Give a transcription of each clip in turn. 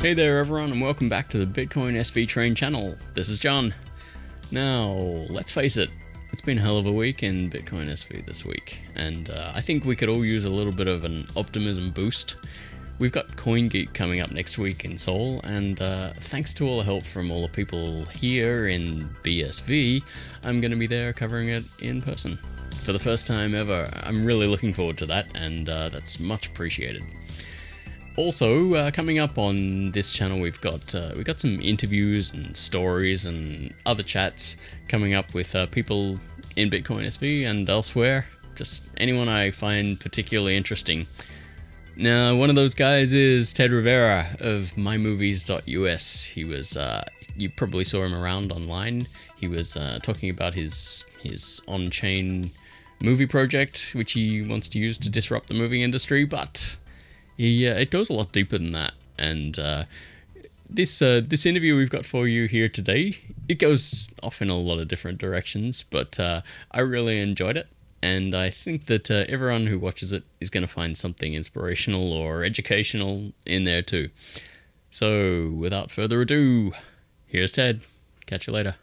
Hey there everyone and welcome back to the Bitcoin SV Train channel. This is John. Now, let's face it, it's been a hell of a week in Bitcoin SV this week, and I think we could all use a little bit of an optimism boost. We've got CoinGeek coming up next week in Seoul, and thanks to all the help from all the people here in BSV, I'm going to be there covering it in person. For the first time ever. I'm really looking forward to that, and that's much appreciated. Also, coming up on this channel, we've got some interviews and stories and other chats coming up with people in Bitcoin SV and elsewhere. Just anyone I find particularly interesting. Now, one of those guys is Ted Rivera of mymovies.us. He was, you probably saw him around online. He was talking about his on-chain movie project, which he wants to use to disrupt the movie industry, but it goes a lot deeper than that. And this interview we've got for you here today, it goes off in a lot of different directions, but I really enjoyed it. And I think that everyone who watches it is going to find something inspirational or educational in there too. So without further ado, here's Ted. Catch you later.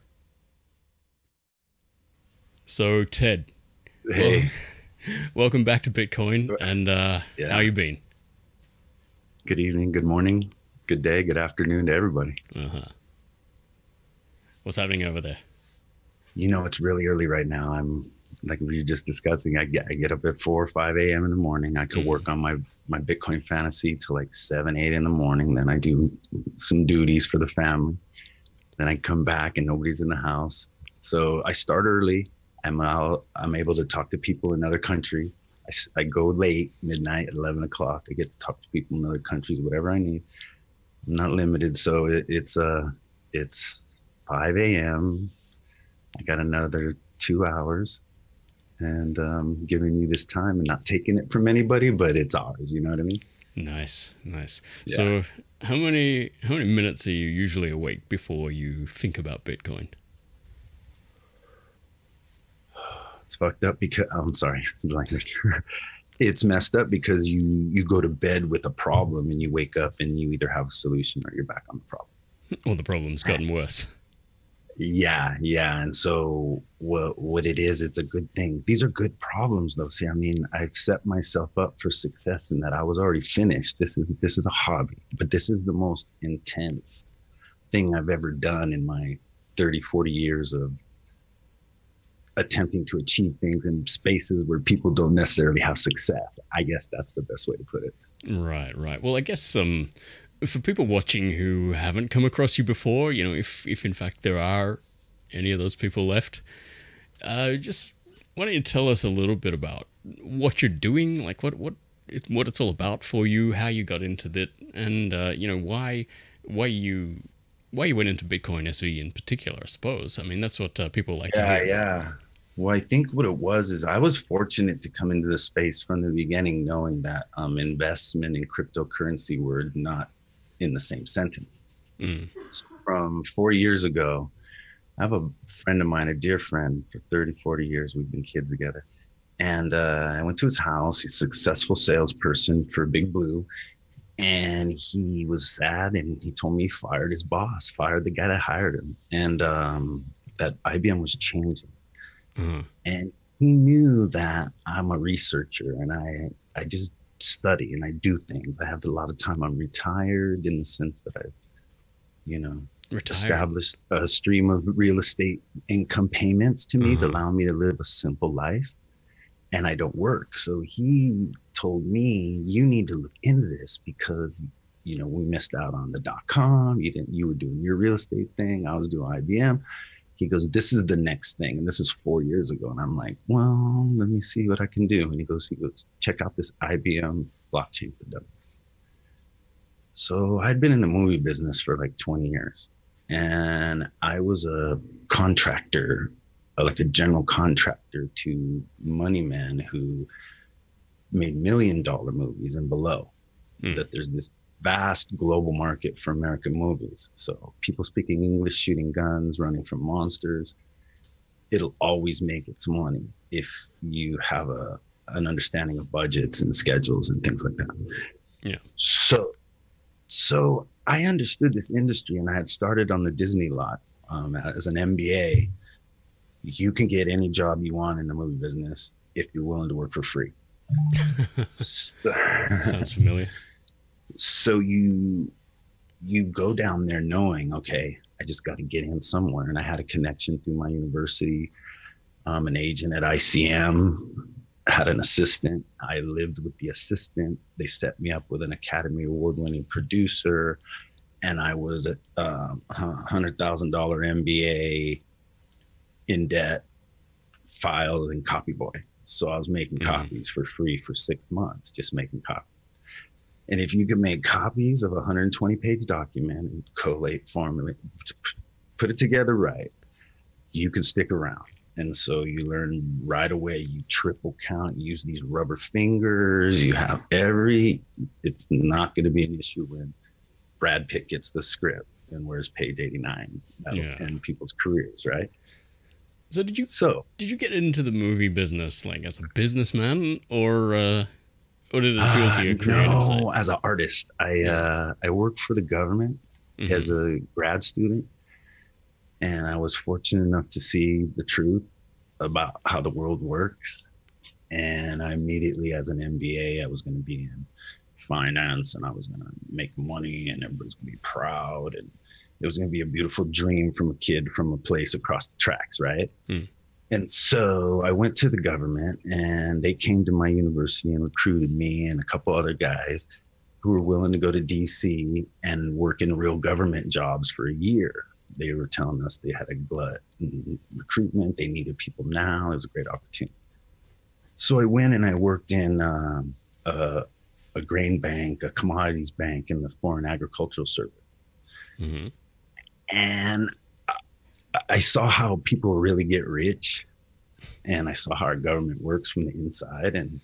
So Ted, hey, welcome back to Bitcoin, and how you been? Good evening, good morning, good day, good afternoon to everybody. What's happening over there? You know, it's really early right now. I'm like we were just discussing. I get up at 4 or 5 a.m. in the morning. I could work on my Bitcoin fantasy till like 7, 8 in the morning. Then I do some duties for the family. Then I come back and nobody's in the house. So I start early. I'm able to talk to people in other countries. I go late, midnight, 11 o'clock. I get to talk to people in other countries, whatever I need. I'm not limited. So it's 5 a.m. I got another 2 hours, and giving you this time and not taking it from anybody, but it's ours. You know what I mean? Nice. Yeah. So how many minutes are you usually awake before you think about Bitcoin? It's fucked up because I'm sorry, language. It's messed up because you go to bed with a problem and you wake up and you either have a solution or you're back on the problem. Well, the problem's gotten worse. Yeah. And so what it is, it's a good thing. These are good problems though. See, I mean, I've set myself up for success in that I was already finished. This is a hobby, but this is the most intense thing I've ever done in my 30, 40 years of attempting to achieve things in spaces where people don't necessarily have success. I guess that's the best way to put it. Right. Well, I guess for people watching who haven't come across you before, you know, if in fact there are any of those people left, just why don't you tell us a little bit about what you're doing, like what it's all about for you, how you got into it, and you know, why you went into Bitcoin SV in particular, I suppose. I mean, that's what people like to hear. Yeah. Well, I think what it was is I was fortunate to come into the space from the beginning, knowing that investment in cryptocurrency were not in the same sentence. So from 4 years ago, I have a friend of mine, a dear friend for 30, 40 years. We've been kids together. And I went to his house. He's a successful salesperson for Big Blue. And he was sad, and he told me he fired his boss, fired the guy that hired him, and that IBM was changing. And he knew that I'm a researcher, and I just study and I do things. I have a lot of time. I'm retired in the sense that I've, established a stream of real estate income payments to me to allow me to live a simple life, and I don't work. So he told me, you need to look into this because, you know, we missed out on the .com. You were doing your real estate thing. I was doing IBM. He goes, this is the next thing. And this is 4 years ago. And I'm like, well, let me see what I can do. And he goes, check out this IBM blockchain for dummies. So I'd been in the movie business for like 20 years. And I was a contractor, like a general contractor to money men who made $1 million movies and below. That there's this vast global market for American movies. So people speaking English, shooting guns, running from monsters, it'll always make its money if you have an understanding of budgets and schedules and things like that. Yeah. So So I understood this industry, and I had started on the Disney lot as an MBA. You can get any job you want in the movie business if you're willing to work for free. Sounds familiar. So you go down there knowing, okay, I just got to get in somewhere. And I had a connection through my university. An agent at ICM, had an assistant. I lived with the assistant. They set me up with an Academy Award-winning producer, and I was a $100,000 MBA in debt, files, and copy boy. So I was making copies for free for 6 months, just making copies. And if you could make copies of a 120-page document and collate, formulate, put it together right, you could stick around. And so you learn right away, you triple count, use these rubber fingers, you have it's not going to be an issue when Brad Pitt gets the script and where's page 89. That'll end people's careers, right? So did you get into the movie business like as a businessman, or did it appeal to your creative side? No, as an artist. I worked for the government as a grad student. And I was fortunate enough to see the truth about how the world works. And I immediately, as an MBA, I was going to be in finance, and I was going to make money, and everybody's going to be proud. And it was going to be a beautiful dream from a kid from a place across the tracks, right? And so I went to the government, and they came to my university and recruited me and a couple other guys who were willing to go to DC and work in real government jobs for a year. They were telling us they had a glut in recruitment. They needed people now. It was a great opportunity. So I went and I worked in a grain bank, a commodities bank in the Foreign Agricultural Service. And I saw how people really get rich. And I saw how our government works from the inside. And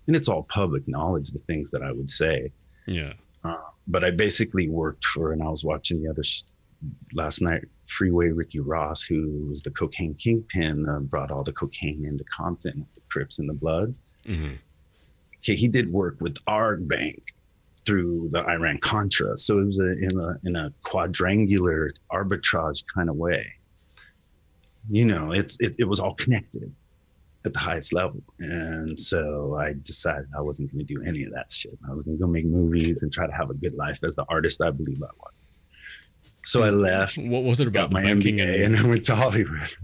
it's all public knowledge, the things that I would say. Yeah. But I basically worked for, and I was watching the other last night, Freeway Ricky Ross, who was the cocaine kingpin, brought all the cocaine into Compton, the Crips and the Bloods. Okay, he did work with our bank through the Iran-Contra. So it was in a quadrangular arbitrage kind of way. You know, it was all connected at the highest level. And so I decided I wasn't going to do any of that shit. I was going to go make movies and try to have a good life as the artist I believe I was. So I left. What was it about my banking MBA, and I went to Hollywood.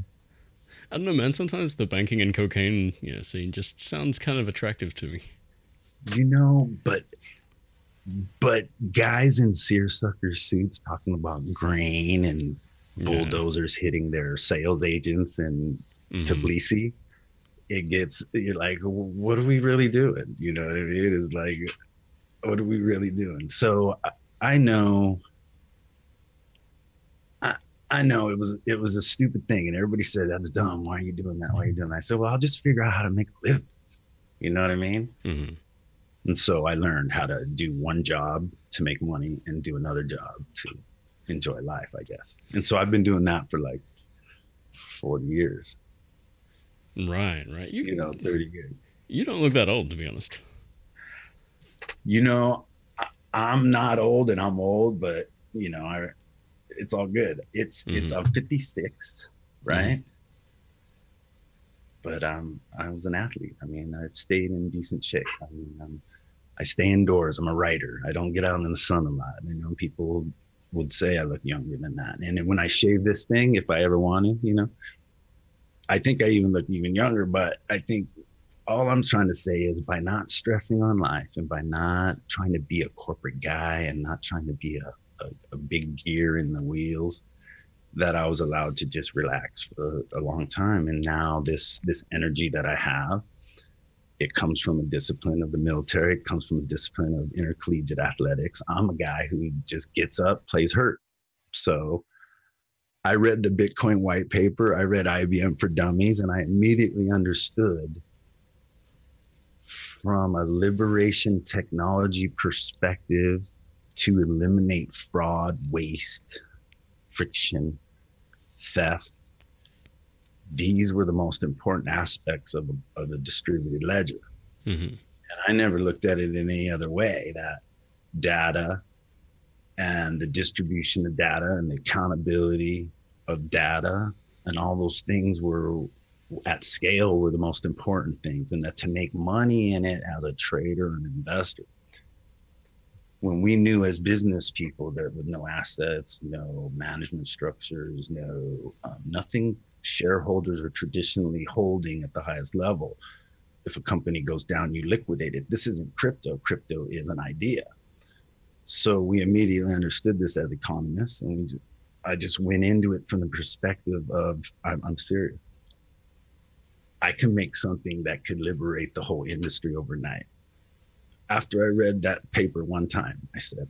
I don't know, man. Sometimes the banking and cocaine scene just sounds kind of attractive to me. You know, but guys in seersucker suits talking about grain and bulldozers hitting their sales agents and Tbilisi, you're like, what are we really doing? You know what I mean? It's like, what are we really doing? So I know it was a stupid thing, and everybody said that's dumb. Why are you doing that? Why are you doing that? I said, well, I'll just figure out how to make a living. You know what I mean? And so I learned how to do one job to make money and do another job to enjoy life, I guess. And so I've been doing that for like 40 years. Right. 30 years. You don't look that old, to be honest. You know, I'm not old and I'm old, but you know, it's all good. I'm 56, right? But I was an athlete. I mean, I stayed in decent shape. I mean, I stay indoors. I'm a writer. I don't get out in the sun a lot. I know people would say I look younger than that. And when I shave this thing, if I ever want to, you know, I think I even look even younger. But I think all I'm trying to say is by not stressing on life and by not trying to be a corporate guy and not trying to be a big gear in the wheels, that I was allowed to just relax for a long time. And now this energy that I have, it comes from a discipline of the military. It comes from a discipline of intercollegiate athletics. I'm a guy who just gets up, plays hurt. So I read the Bitcoin white paper. I read IBM for Dummies, and I immediately understood from a liberation technology perspective to eliminate fraud, waste, friction, theft. These were the most important aspects of a distributed ledger. And I never looked at it in any other way. That data, and the distribution of data and the accountability of data and all those things were at scale were the most important things, and that to make money in it as a trader and investor, when we knew as business people that with no assets, no management structures, no nothing shareholders are traditionally holding at the highest level, if a company goes down, you liquidate it. This isn't crypto. Crypto is an idea. So we immediately understood this as economists, and I just went into it from the perspective of I'm serious. I can make something that could liberate the whole industry overnight. After I read that paper one time, I said,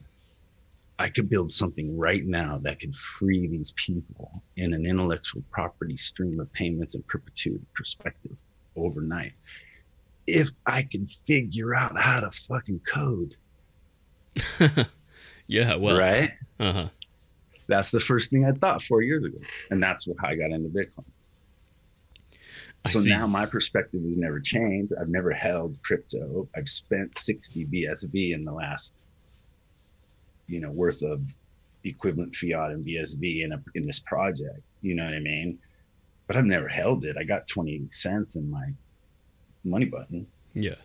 I could build something right now that could free these people in an intellectual property stream of payments and perpetuity perspective overnight. If I could figure out how to fucking code. Yeah, well. Right? Uh-huh. That's the first thing I thought 4 years ago. And that's how I got into Bitcoin. So now my perspective has never changed. I've never held crypto. I've spent 60 BSV in the last, worth of equivalent fiat and BSV in this project. You know what I mean? But I've never held it. I got 20 cents in my money button. Yeah.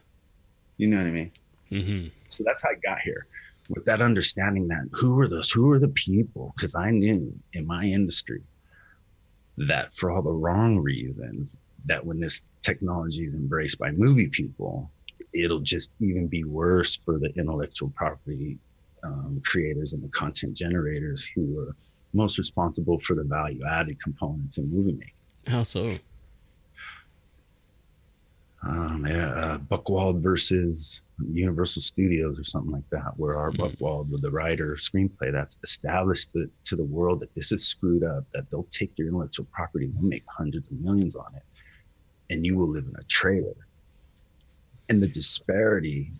You know what I mean? Mm-hmm. So that's how I got here. With that understanding that who are the people? Because I knew in my industry that for all the wrong reasons, that when this technology is embraced by movie people, it'll just even be worse for the intellectual property creators and the content generators who are most responsible for the value added components in movie making. How so? Buchwald versus Universal Studios or something like that, where our Buchwald, with the writer screenplay, that's established to the world that this is screwed up, that they'll take your intellectual property and they'll make hundreds of millions on it, and you will live in a trailer. And the disparity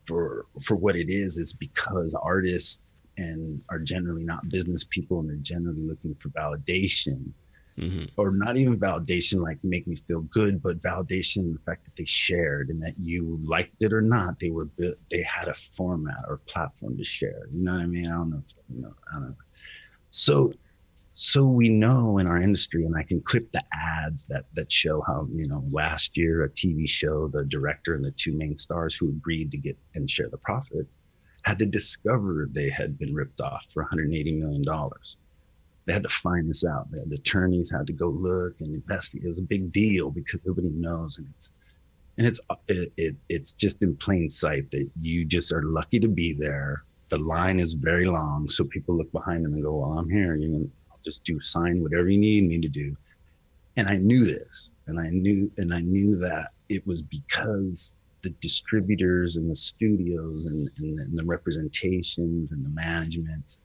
for what it is because artists and are generally not business people, and they're generally looking for validation. Mm-hmm. Or not even validation like make me feel good, but validation, the fact that they shared and that you liked it or not, they had a format or platform to share. You know what I mean? I don't know. So we know in our industry, and I can clip the ads that show how, last year a TV show, the director and the two main stars who agreed to get and share the profits had to discover they had been ripped off for $180 million. They had to find this out. The attorneys had to go look and investigate. It was a big deal because nobody knows, and it's just in plain sight that you just are lucky to be there. The line is very long, so people look behind them and go, "Well, I'm here. I'll just sign whatever you need me to do." And I knew this, and I knew that it was because the distributors and the studios and the representations and the management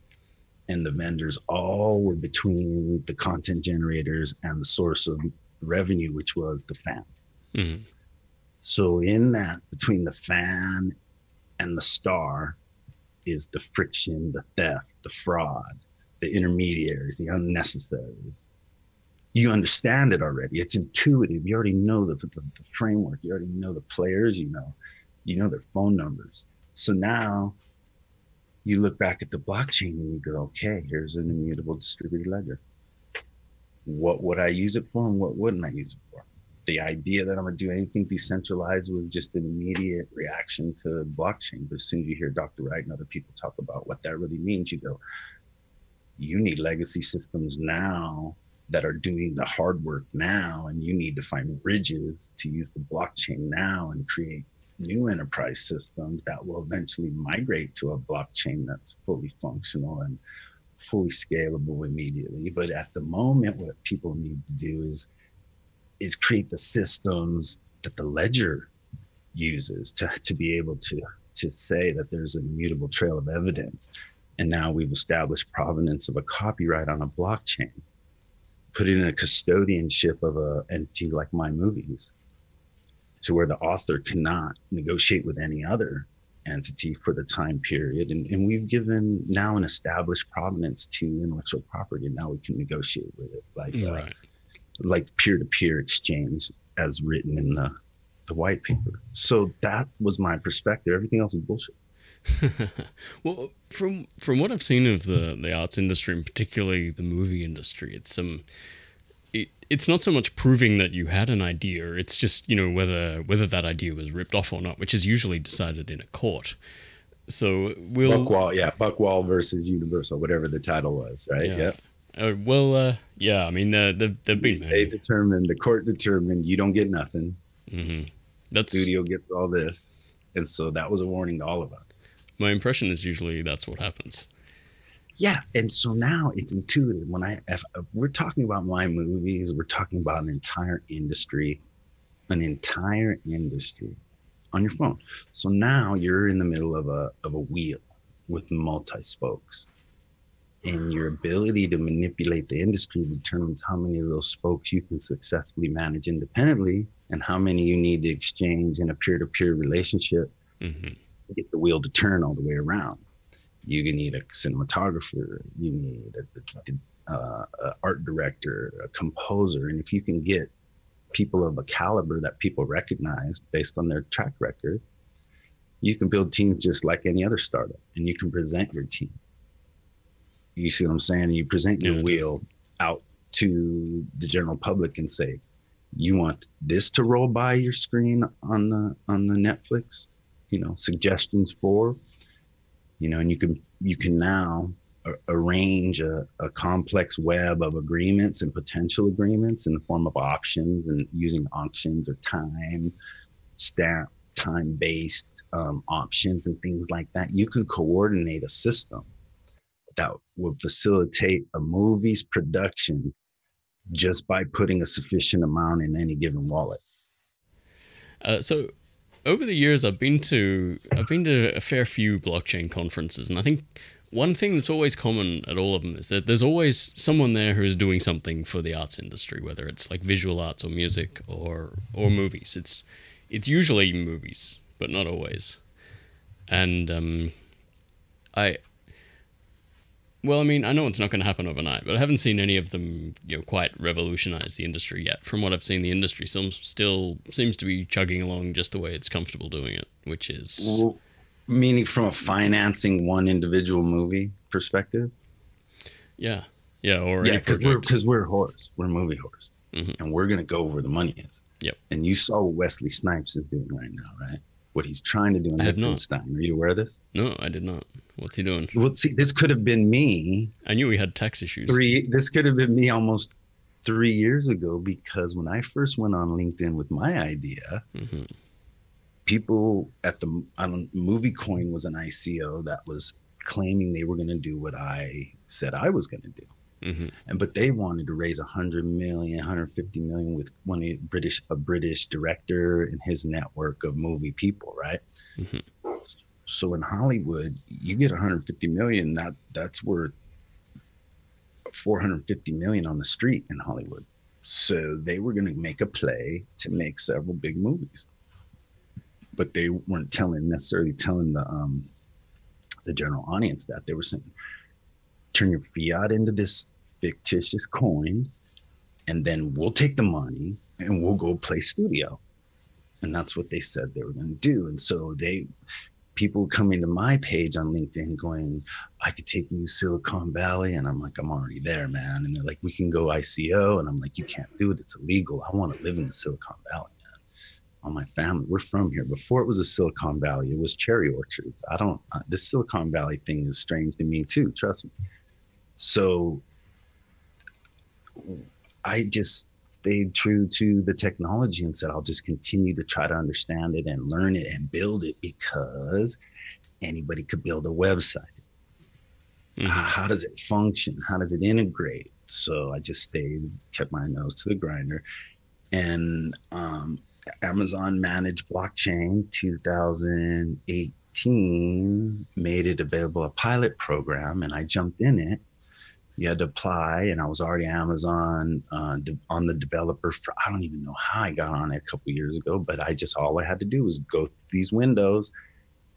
and the vendors all were between the content generators and the source of revenue, which was the fans. Mm-hmm. So in that, between the fan and the star is the friction, the theft, the fraud, the intermediaries, the unnecessaries. You understand it already. It's intuitive. You already know the framework. You already know the players, you know their phone numbers. So now you look back at the blockchain and you go, okay, here's an immutable distributed ledger. What would I use it for and what wouldn't I use it for? The idea that I'm going to do anything decentralized was just an immediate reaction to blockchain. But as soon as you hear Dr. Wright and other people talk about what that really means, you go, you need legacy systems now that are doing the hard work now, and you need to find bridges to use the blockchain now and create new enterprise systems that will eventually migrate to a blockchain that's fully functional and fully scalable immediately. But at the moment, what people need to do is create the systems that the ledger uses to be able to say that there's an immutable trail of evidence. And now we've established provenance of a copyright on a blockchain, put it in a custodianship of an entity like My Movies, to where the author cannot negotiate with any other entity for the time period. And we've given now an established provenance to intellectual property, and now we can negotiate with it like peer-to-peer exchange as written in the white paper. So that was my perspective. Everything else is bullshit. Well, from what I've seen of the arts industry, and particularly the movie industry, it's not so much proving that you had an idea. It's just, you know, whether that idea was ripped off or not, which is usually decided in a court. So Buckwall versus Universal, whatever the title was, right? Yeah. Yeah. I mean, they've been the court determined you don't get nothing. Mm-hmm. Studio gets all this, and so that was a warning to all of us. My impression is usually that's what happens. Yeah, and so now it's intuitive. If we're talking about my movies, we're talking about an entire industry on your phone. So now you're in the middle of a wheel with multi spokes. And your ability to manipulate the industry determines how many of those spokes you can successfully manage independently and how many you need to exchange in a peer-to-peer relationship to get the wheel to turn all the way around. You need a cinematographer, you need a art director, a composer. And if you can get people of a caliber that people recognize based on their track record, you can build teams just like any other startup, and you can present your team. You see what I'm saying? You present your wheel out to the general public and say, you want this to roll by your screen on the Netflix, you know, suggestions for, you know, and you can now arrange a complex web of agreements and potential agreements in the form of options and using auctions or time-based options and things like that. You can coordinate a system that will facilitate a movie's production just by putting a sufficient amount in any given wallet. So over the years, I've been to a fair few blockchain conferences, and I think one thing that's always common at all of them is that there's always someone there who's doing something for the arts industry, whether it's like visual arts or music or movies. It's usually movies, but not always. And I mean, I know it's not going to happen overnight, but I haven't seen any of them, you know, quite revolutionize the industry yet. From what I've seen, the industry still seems to be chugging along just the way it's comfortable doing it, which is... Well, meaning from a financing one individual movie perspective? Yeah. Yeah, or because we're whores. We're movie whores. Mm-hmm. And we're going to go where the money is. Yep. And you saw what Wesley Snipes is doing right now, right? What he's trying to do in Liechtenstein. Are you aware of this? No, I did not. What's he doing? Well, see, this could have been me. I knew he had tax issues. This could have been me almost 3 years ago, because when I first went on LinkedIn with my idea, people at the Movie Coin was an ICO that was claiming they were going to do what I said I was going to do. But they wanted to raise 100 million, 150 million with a British director and his network of movie people, right? So in Hollywood, you get 150 million, that's worth 450 million on the street in Hollywood. So they were going to make a play to make several big movies, but they weren't necessarily telling the general audience that. They were saying, turn your fiat into this fictitious coin, and then we'll take the money and we'll go play studio. And that's what they said they were going to do. And so people coming to my page on LinkedIn going, I could take you to Silicon Valley. And I'm like, I'm already there, man. And they're like, we can go ICO. And I'm like, you can't do it. It's illegal. I want to live in the Silicon Valley, man. All my family, we're from here. Before it was a Silicon Valley, it was cherry orchards. This Silicon Valley thing is strange to me too. Trust me. So I just stayed true to the technology and said, I'll just continue to try to understand it and learn it and build it, because anybody could build a website. How does it function? How does it integrate? So I just kept my nose to the grinder. And Amazon managed blockchain 2018, made it available, a pilot program, and I jumped in it. You had to apply, and I was already Amazon on the developer for, I don't even know how I got on it a couple of years ago, but all I had to do was go through these windows,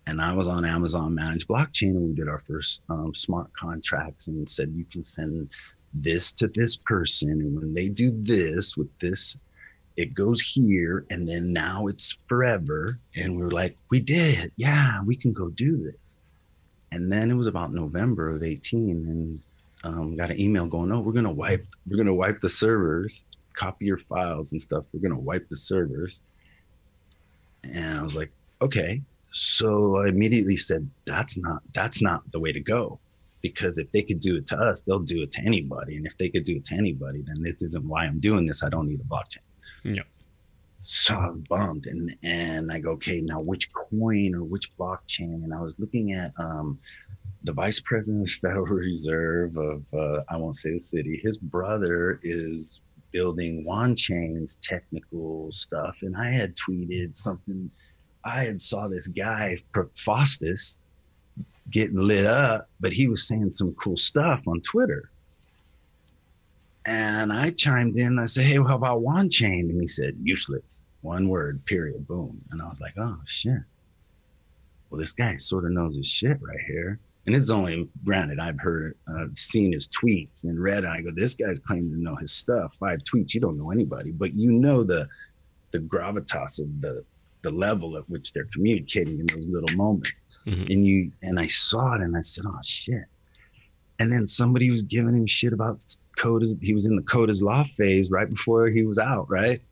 and I was on Amazon managed blockchain, and we did our first smart contracts and said, you can send this to this person, and when they do this with this it goes here, and then now it's forever. And we were like, we did. Yeah, we can go do this. And then it was about November of 18, and got an email going, oh, we're gonna wipe the servers, copy your files and stuff. We're gonna wipe the servers. And I was like, okay. So I immediately said, that's not the way to go. Because if they could do it to us, they'll do it to anybody. And if they could do it to anybody, then this isn't why I'm doing this. I don't need a blockchain. Yep. So I was bummed. And I go, okay, now which coin or which blockchain? And I was looking at the vice president of the Federal Reserve of, I won't say the city, his brother is building wand chains, technical stuff. And I had tweeted something. I had saw this guy, Faustus, getting lit up, but he was saying some cool stuff on Twitter. And I chimed in. I said, hey, well, how about wand chain? And he said, useless. One word, period, boom. And I was like, oh, shit. Well, this guy sort of knows his shit right here. And it's only, granted, I've seen his tweets and read, and I go, this guy's claiming to know his stuff. 5 tweets, you don't know anybody, but you know the gravitas of the level at which they're communicating in those little moments. Mm-hmm. And I saw it and I said, oh shit. And then somebody was giving him shit about code. He was in the code is law phase right before he was out, right?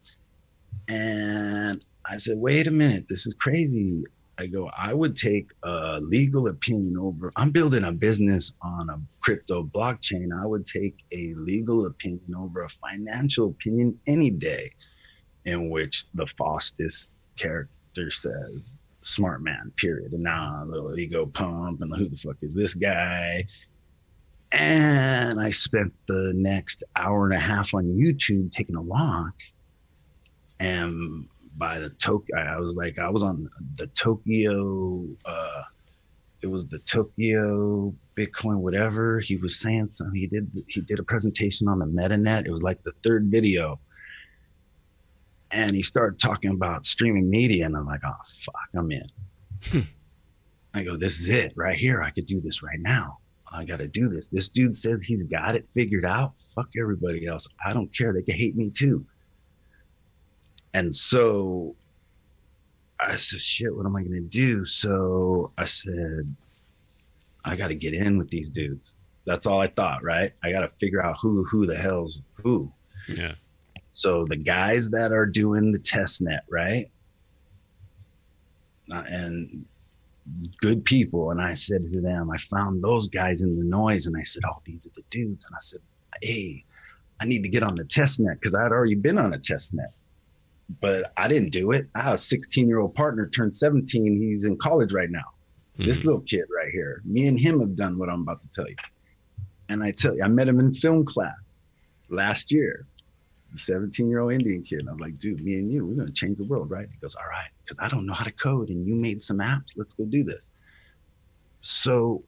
And I said, wait a minute, this is crazy. I go, I would take a legal opinion over, I'm building a business on a crypto blockchain. I would take a legal opinion over a financial opinion any day, in which the Faustus character says, smart man, period. And now a little ego pump and who the fuck is this guy? And I spent the next hour and a half on YouTube taking a walk. And by the I was on the Tokyo, it was the Tokyo Bitcoin, whatever. He was saying something. He did a presentation on the MetaNet. It was like the 3rd video. And he started talking about streaming media, and I'm like, oh, fuck, I'm in. I go, this is it right here. I could do this right now. I got to do this. This dude says he's got it figured out. Fuck everybody else. I don't care. They can hate me too. And so I said, shit, what am I going to do? So I said, I got to get in with these dudes. That's all I thought, right? I got to figure out who the hell's who. Yeah. So the guys that are doing the test net, right? And good people. And I said to them, I found those guys in the noise. And I said, oh, these are the dudes. And I said, hey, I need to get on the test net, because I had already been on a test net. But I didn't do it. I have a 16-year-old partner, turned 17. He's in college right now. Mm-hmm. This little kid right here. Me and him have done what I'm about to tell you. And I tell you, I met him in film class last year. 17-year-old Indian kid. And I was like, dude, me and you, we're going to change the world, right? He goes, all right, because I don't know how to code and you made some apps. Let's go do this. So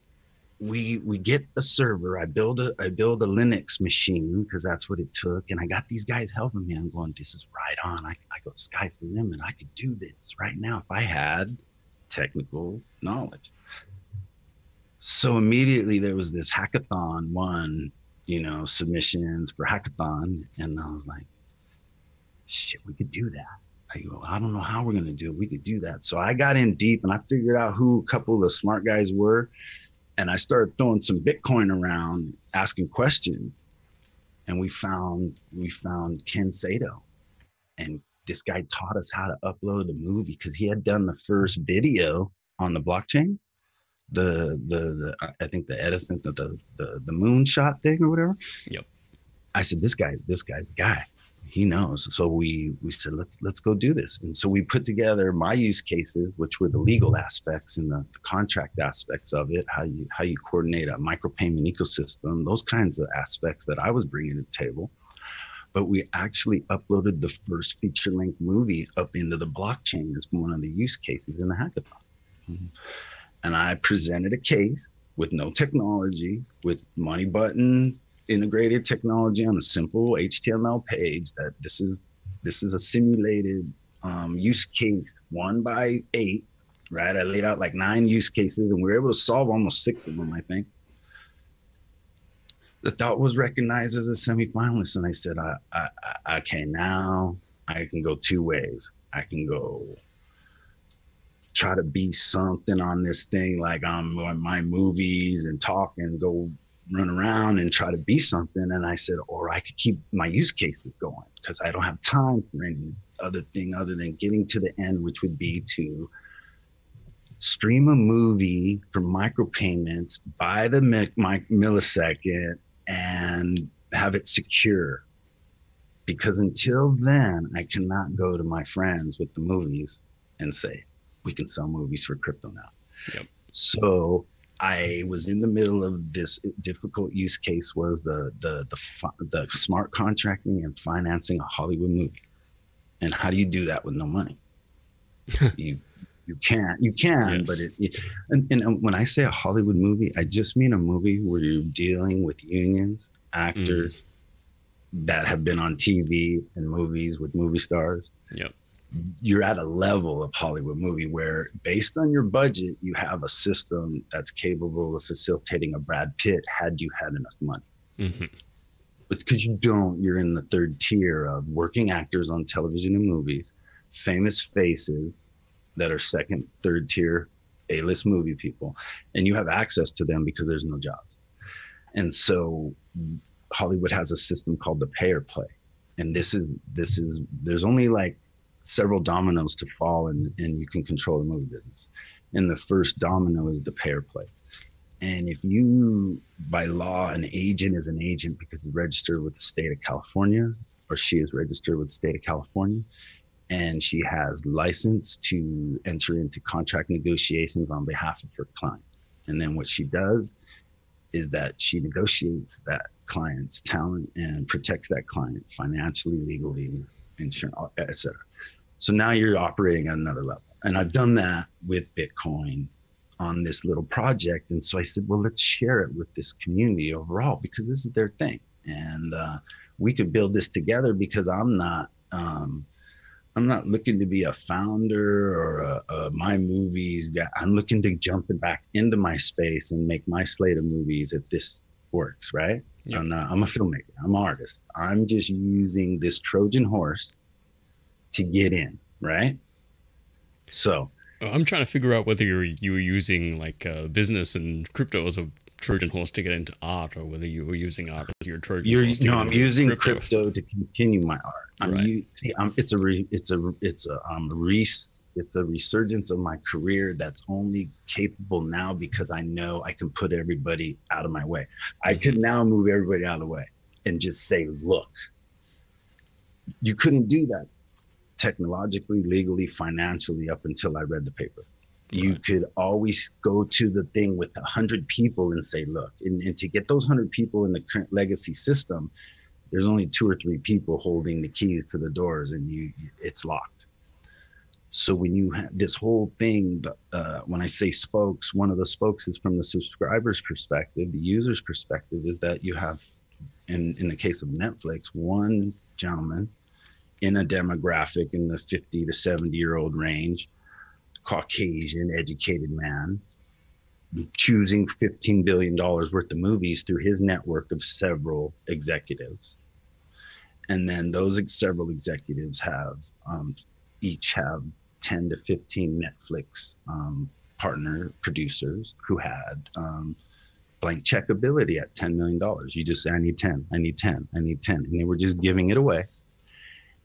we get the server. I build a Linux machine, because that's what it took. And I got these guys helping me. I'm going, this is right on. I go, sky's the limit. I could do this right now if I had technical knowledge. So immediately there was this hackathon one, submissions for hackathon. And I was like, shit, we could do that. I go, I don't know how we're going to do it. We could do that. So I got in deep and I figured out who a couple of the smart guys were. And I started throwing some Bitcoin around, asking questions. And we found Ken Sato. And this guy taught us how to upload the movie, because he had done the first video on the blockchain. I think the Edison, the moonshot thing or whatever. Yep. I said, this guy's the guy. He knows. So we said, let's go do this. And so we put together my use cases, which were the legal aspects and the contract aspects of it, how you coordinate a micropayment ecosystem, those kinds of aspects that I was bringing to the table. But we actually uploaded the first feature-length movie up into the blockchain as one of the use cases in the hackathon. Mm-hmm. And I presented a case with no technology, with money button integrated technology on a simple HTML page, that this is a simulated use case 1x8, right? I laid out like 9 use cases, and we were able to solve almost 6 of them, I think. The thought was recognized as a semifinalist, and I said, okay, now I can go two ways. I can go try to be something on this thing, like I'm on my movies and talk and go run around and try to be something. And I said, or I could keep my use cases going because I don't have time for any other thing other than getting to the end, which would be to stream a movie for micropayments by the millisecond and have it secure. Because until then, I cannot go to my friends with the movies and say, we can sell movies for crypto now. Yep. So I was in the middle of this difficult use case, was the smart contracting and financing a Hollywood movie. And how do you do that with no money? you can, yes. But and when I say a Hollywood movie, I just mean a movie where you're dealing with unions, actors that have been on TV and movies with movie stars. Yep. You're at a level of Hollywood movie where, based on your budget, you have a system that's capable of facilitating a Brad Pitt had you had enough money. Mm-hmm. But because you don't, you're in the third tier of working actors on television and movies, famous faces that are second, third tier A-list movie people, and you have access to them because there's no jobs. And so Hollywood has a system called the pay or play. And this is there's only like several dominoes to fall, and you can control the movie business. And the first domino is the pay or play. And if you, by law, an agent is an agent because he's registered with the state of California, or she is registered with the state of California, and she has license to enter into contract negotiations on behalf of her client. And then what she does is that she negotiates that client's talent and protects that client financially, legally, insurance, et cetera. So now you're operating at another level. And I've done that with Bitcoin on this little project. And so I said, well, let's share it with this community overall, because this is their thing. And we could build this together, because I'm not looking to be a founder or a my movies guy. I'm looking to jump back into my space and make my slate of movies if this works, right? Yep. I'm a filmmaker. I'm an artist. I'm just using this Trojan horse to get in, right? So I'm trying to figure out whether you were using like business and crypto as a Trojan horse to get into art, or whether you were using art as your Trojan horse. No, I'm using crypto to continue my art. It's a resurgence of my career that's only capable now because I know I can put everybody out of my way. I could now move everybody out of the way and just say, look, you couldn't do that technologically, legally, financially up until I read the paper. Right. You could always go to the thing with 100 people and say, look, and to get those 100 people in the current legacy system, there's only 2 or 3 people holding the keys to the doors, and it's locked. So when you have this whole thing, when I say spokes, one of the spokes is from the subscriber's perspective. The user's perspective is that you have, in the case of Netflix, one gentleman in a demographic in the 50 to 70-year-old range, Caucasian, educated man, choosing $15 billion worth of movies through his network of several executives. And then those several executives each have 10 to 15 Netflix partner producers who had blank check ability at $10 million. You just say, I need 10, I need 10, I need 10. And they were just giving it away.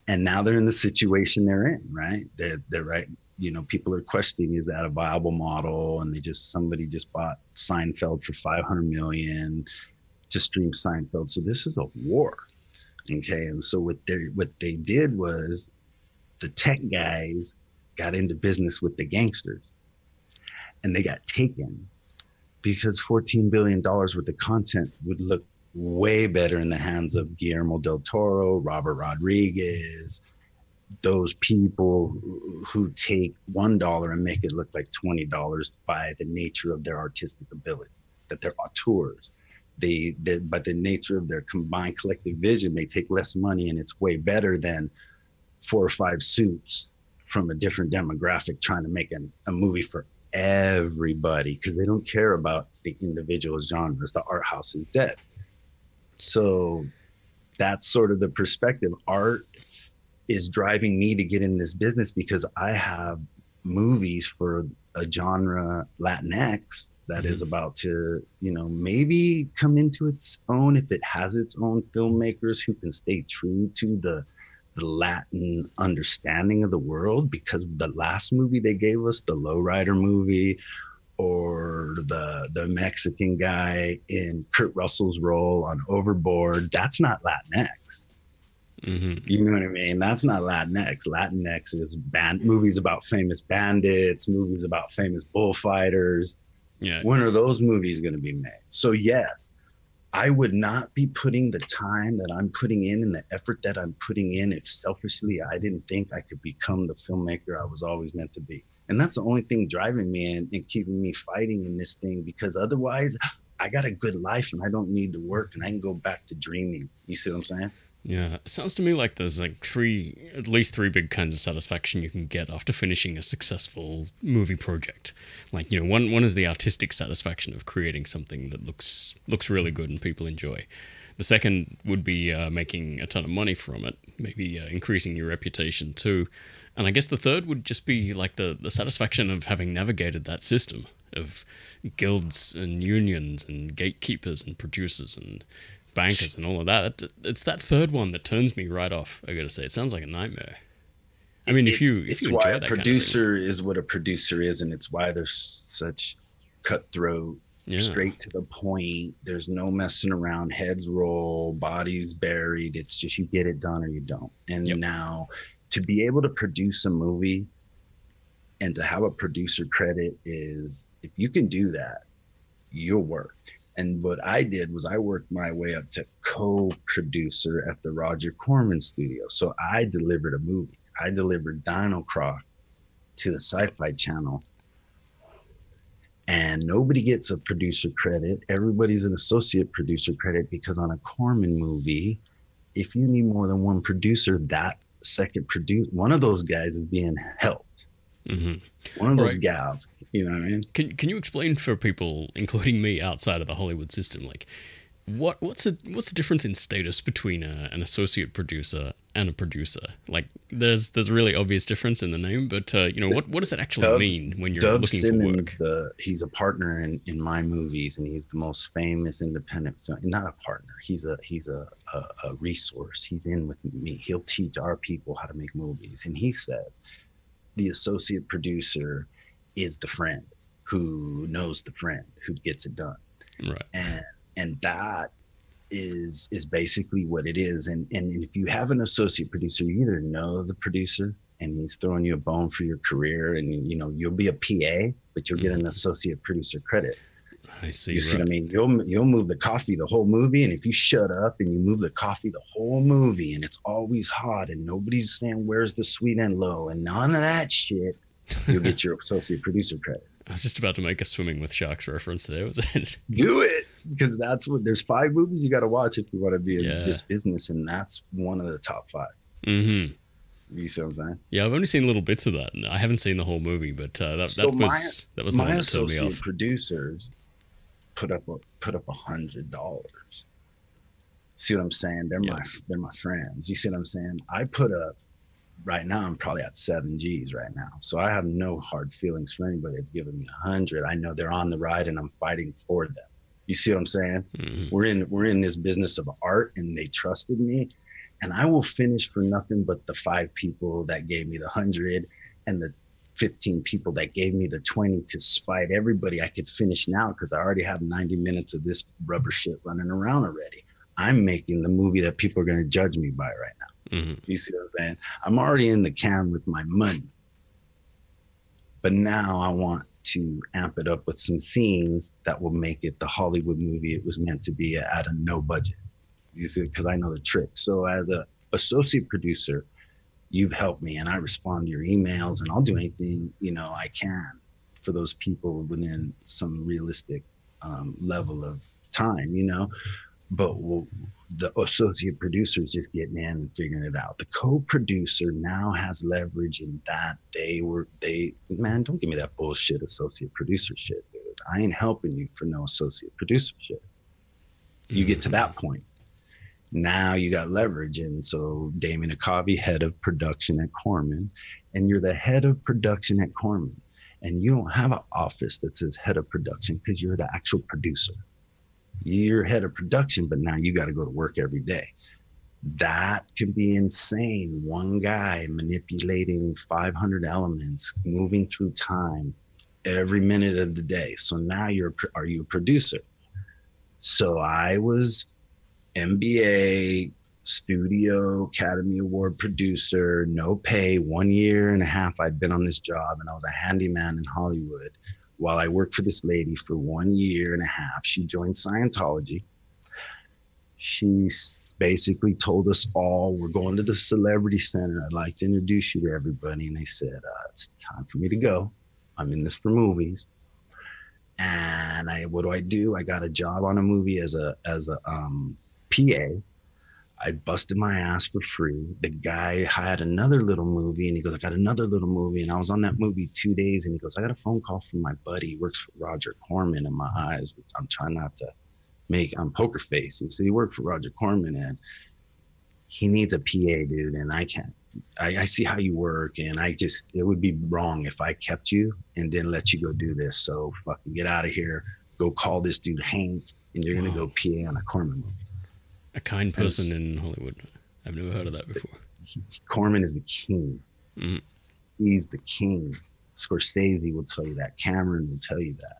And now they're in the situation they're in, right? They're right. You know, people are questioning, is that a viable model? And somebody just bought Seinfeld for $500 million to stream Seinfeld. So this is a war. Okay. And so what they did was, the tech guys got into business with the gangsters, and they got taken because $14 billion worth of content would look way better in the hands of Guillermo del Toro, Robert Rodriguez, those people who take $1 and make it look like $20 by the nature of their artistic ability, that they're auteurs. By the nature of their combined collective vision, they take less money, and it's way better than 4 or 5 suits from a different demographic trying to make a movie for everybody, because they don't care about the individual genres. The art house is dead. So that's sort of the perspective. Art is driving me to get in this business, because I have movies for a genre, Latinx, that is about to, maybe come into its own if it has its own filmmakers who can stay true to the Latin understanding of the world. Because the last movie they gave us, the Lowrider movie, or the Mexican guy in Kurt Russell's role on Overboard, that's not Latinx. You know what I mean? That's not Latinx. Latinx is movies about famous bandits, movies about famous bullfighters. Yeah. When are those movies going to be made? So yes, I would not be putting the time that I'm putting in and the effort that I'm putting in if selfishly I didn't think I could become the filmmaker I was always meant to be. And that's the only thing driving me and keeping me fighting in this thing, because otherwise I got a good life and I don't need to work and I can go back to dreaming. You see what I'm saying? Yeah, it sounds to me like there's like at least three big kinds of satisfaction you can get after finishing a successful movie project. Like, one is the artistic satisfaction of creating something that looks really good and people enjoy. The second would be making a ton of money from it, maybe increasing your reputation too. And I guess the third would just be like the satisfaction of having navigated that system of guilds and unions and gatekeepers and producers and bankers and all of that. It's that third one that turns me right off. I gotta say, it sounds like a nightmare. I mean, if you enjoy why that a producer is what a producer is, and it's why there's such cutthroat, straight to the point. There's no messing around. Heads roll, bodies buried. It's just you get it done or you don't. And now, to be able to produce a movie and to have a producer credit is, if you can do that, you'll work. And what I did was I worked my way up to co-producer at the Roger Corman studio. So I delivered a movie. I delivered Dino Croc to the Sci-Fi Channel. And nobody gets a producer credit. Everybody's an associate producer credit, because on a Corman movie, if you need more than one producer, that second producer, one of those guys is being helped. One of those gals, you know what I mean? Can you explain for people, including me, outside of the Hollywood system, like what's the difference in status between an associate producer and a producer? Like, there's a really obvious difference in the name, but what does it actually mean when you're looking Simmons, for work? He's a partner in my movies, and he's the most famous independent film. Not a partner. He's a resource. He's in with me. He'll teach our people how to make movies, and he says the associate producer is the friend who knows the friend who gets it done. Right. And that is basically what it is. And if you have an associate producer, you either know the producer and he's throwing you a bone for your career, and you'll be a PA, but you'll get an associate producer credit. I see. You see what I mean? You'll move the coffee the whole movie, and if you shut up and you move the coffee the whole movie, and it's always hot and nobody's saying where's the sweet and low and none of that shit, you'll get your associate producer credit. I was just about to make a Swimming with Sharks reference there. Was it? Do it, because there's 5 movies you got to watch if you want to be in this business, and that's one of the top 5. You see what I'm saying? Yeah, I've only seen little bits of that. I haven't seen the whole movie, but that was the one that turned me off. My associate producers put up $100. See what I'm saying? They're my friends. You see what I'm saying? I put up, right now I'm probably at 7 G's right now. So I have no hard feelings for anybody that's giving me 100. I know they're on the ride and I'm fighting for them. You see what I'm saying? We're in this business of art, and they trusted me, and I will finish for nothing but the 5 people that gave me the 100 and the 15 people that gave me the 20 to spite everybody. I could finish now because I already have 90 minutes of this rubber shit running around already. I'm making the movie that people are going to judge me by right now. You see what I'm saying? I'm already in the can with my money, but now I want to amp it up with some scenes that will make it the Hollywood movie it was meant to be at a no budget. You see, because I know the trick. So as a associate producer, you've helped me, and I respond to your emails, and I'll do anything I can for those people within some realistic level of time. But the associate producer is just getting in and figuring it out. The co-producer now has leverage in that man, don't give me that bullshit associate producer shit, dude. I ain't helping you for no associate producer shit. You get to that point. Now you got leverage. And so Damien Akavi, head of production at Corman, and you're the head of production at Corman. And you don't have an office that says head of production because you're the actual producer. You're head of production, but now you got to go to work every day. That can be insane. One guy manipulating 500 elements, moving through time every minute of the day. So now are you a producer? So I was MBA, Studio Academy Award producer, no pay, 1 year and a half I'd been on this job, and I was a handyman in Hollywood while I worked for this lady for 1 year and a half. She joined Scientology. She basically told us all, we're going to the Celebrity Center. I'd like to introduce you to everybody. And they said, it's time for me to go. I'm in this for movies. And what do? I got a job on a movie as a PA. I busted my ass for free. The guy had another little movie, and he goes, I got another little movie. And I was on that movie 2 days, and he goes, I got a phone call from my buddy. He works for Roger Corman. In my eyes, I'm trying not to I'm poker face. He said, he worked for Roger Corman, and he needs a PA, dude. And I can't. I see how you work, and it would be wrong if I kept you and then let you go do this. So fucking get out of here. Go call this dude Hank, and you're going to go PA on a Corman movie. A kind person in Hollywood. I've never heard of that before. Corman is the king. Mm-hmm. He's the king. Scorsese will tell you that. Cameron will tell you that.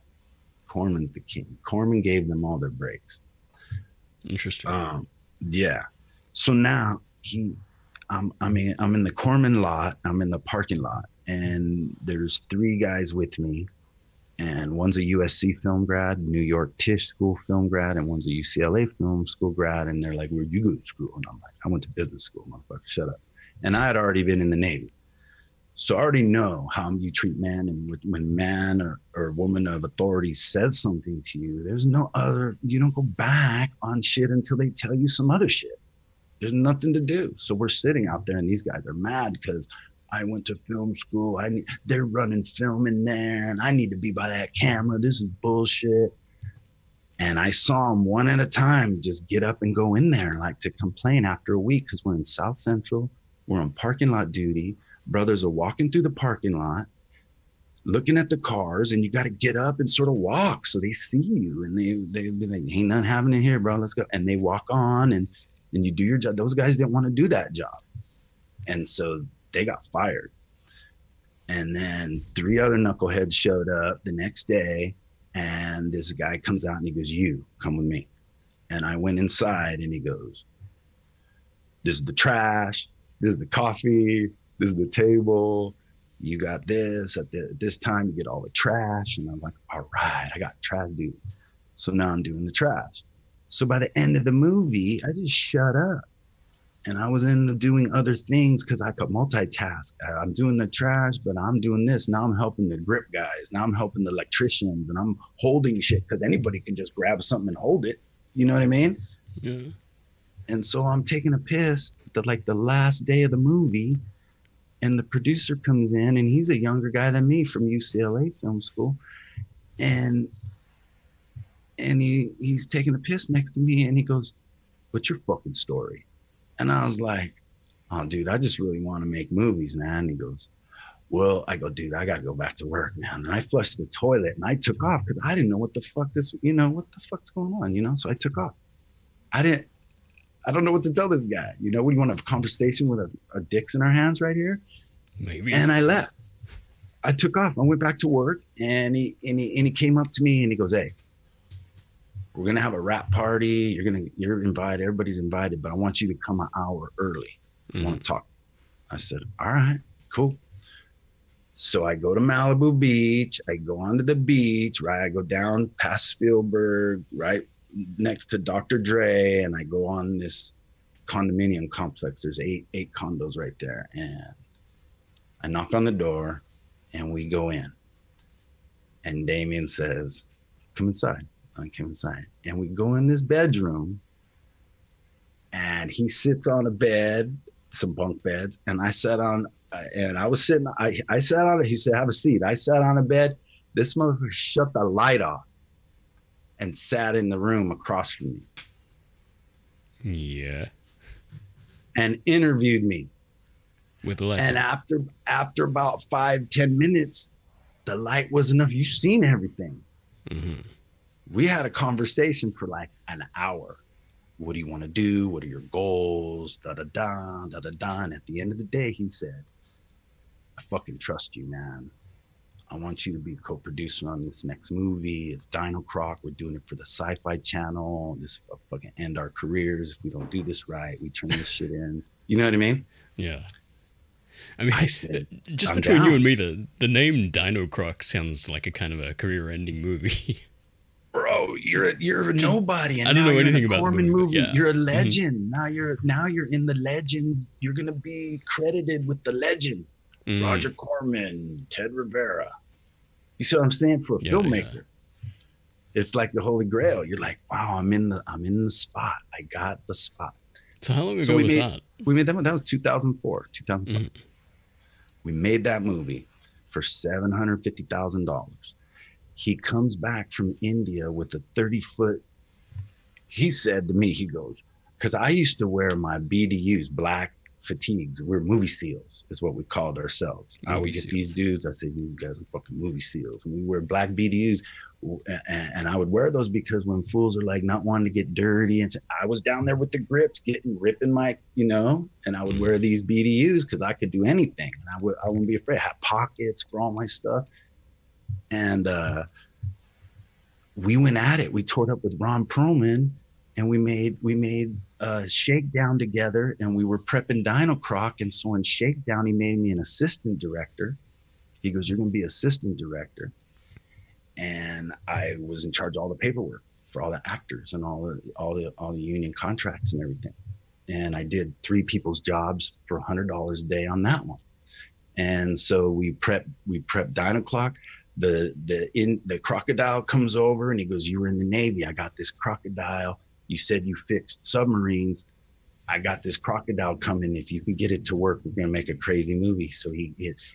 Corman's the king. Corman gave them all their breaks. Interesting. Yeah. So now I'm in the Corman lot. I'm in the parking lot, and there's 3 guys with me, and one's a USC film grad, New York Tisch School film grad, and one's a UCLA film school grad. And they're like, where'd you go to school? And I'm like, I went to business school, motherfucker, shut up. And I had already been in the Navy. So I already know how you treat man. And when man or woman of authority says something to you, there's no other, you don't go back on shit until they tell you some other shit. There's nothing to do. So we're sitting out there, and these guys are mad because I went to film school. They're running film in there, and I need to be by that camera. This is bullshit. And I saw them one at a time just get up and go in there, like to complain after a week, because we're in South Central. We're on parking lot duty. Brothers are walking through the parking lot, looking at the cars, and you got to get up and sort of walk so they see you. And they like, ain't nothing happening here, bro. Let's go. And they walk on, and you do your job. Those guys didn't want to do that job. And so they got fired. And then 3 other knuckleheads showed up the next day, and this guy comes out and he goes, you come with me. And I went inside, and he goes, this is the trash. This is the coffee. This is the table. You got this at this time, you get all the trash. And I'm like, all right, I got trash, dude. So now I'm doing the trash. So by the end of the movie, I just shut up. And I was doing other things because I could multitask. I'm doing the trash, but I'm doing this. Now I'm helping the grip guys. Now I'm helping the electricians, and I'm holding shit because anybody can just grab something and hold it. You know what I mean? Yeah. And so I'm taking a piss the last day of the movie, and the producer comes in, and he's a younger guy than me from UCLA film school. And he's taking a piss next to me, and he goes, what's your fucking story? And I was like, oh, dude, I just really want to make movies, man. And he goes, well, I go, dude, I got to go back to work, man. And I flushed the toilet, and I took off because I didn't know what the fuck's going on, So I took off. I don't know what to tell this guy. What do you want to have a conversation with a dicks in our hands right here? Maybe. And I left. I took off. I went back to work, and he came up to me, and he goes, hey, we're going to have a wrap party. You're invited. Everybody's invited, but I want you to come an hour early. I want to talk. I said, all right, cool. So I go to Malibu Beach. I go onto the beach, right? I go down past Spielberg, right next to Dr. Dre, and I go on this condominium complex. There's eight condos right there. And I knock on the door, and we go in. And Damien says, come inside. I came inside, and we go in this bedroom, and he sits on a bed, some bunk beds, and I sat on, and I was sitting, I sat on it. He said, have a seat. I sat on a bed. This motherfucker shut the light off and sat in the room across from me. Yeah. And interviewed me. With the legend. And after about 5-10 minutes, the light was enough. You've seen everything. Mm-hmm. We had a conversation for like an hour. What do you want to do? What are your goals? Da-da-da, da-da-da. And at the end of the day, he said, I fucking trust you, man. I want you to be co-producer on this next movie. It's Dino Croc. We're doing it for the Sci-Fi Channel. This will fucking end our careers. If we don't do this right, we turn this shit in. You know what I mean? Yeah. I mean, I said, just between you and me, the name Dino Croc sounds like a kind of a career-ending movie. Bro, you're a nobody, and I don't know anything about Corman the movie. Yeah. You're a legend. Mm-hmm. Now you're in the legends. You're gonna be credited with the legend. Roger Corman, Ted Rivera. You see what I'm saying? For a filmmaker, it's like the Holy Grail. You're like, wow, I'm in the spot. I got the spot. So how long ago was that? We made that one. That was 2004, 2005. Mm-hmm. We made that movie for $750,000. He comes back from India with a 30-foot. He said to me, he goes, because I used to wear my BDUs, black fatigues. We're movie seals, is what we called ourselves. I would get these dudes. I said, you guys are fucking movie seals. And we wear black BDUs. And I would wear those because when fools are like not wanting to get dirty, and I was down there with the grips, ripping my, and I would wear these BDUs because I could do anything. And I wouldn't be afraid. I had pockets for all my stuff. And we went at it. We toured up with Ron Perlman, and we made Shakedown together, and we were prepping Dino Croc. And so in Shakedown, he made me an assistant director. He goes, you're going to be assistant director. And I was in charge of all the paperwork for all the actors and all the union contracts and everything. And I did 3 people's jobs for $100 a day on that one. And so we prepped Dino Croc. The crocodile comes over and he goes, you were in the Navy. I got this crocodile. You said you fixed submarines. I got this crocodile coming. If you can get it to work, we're going to make a crazy movie. So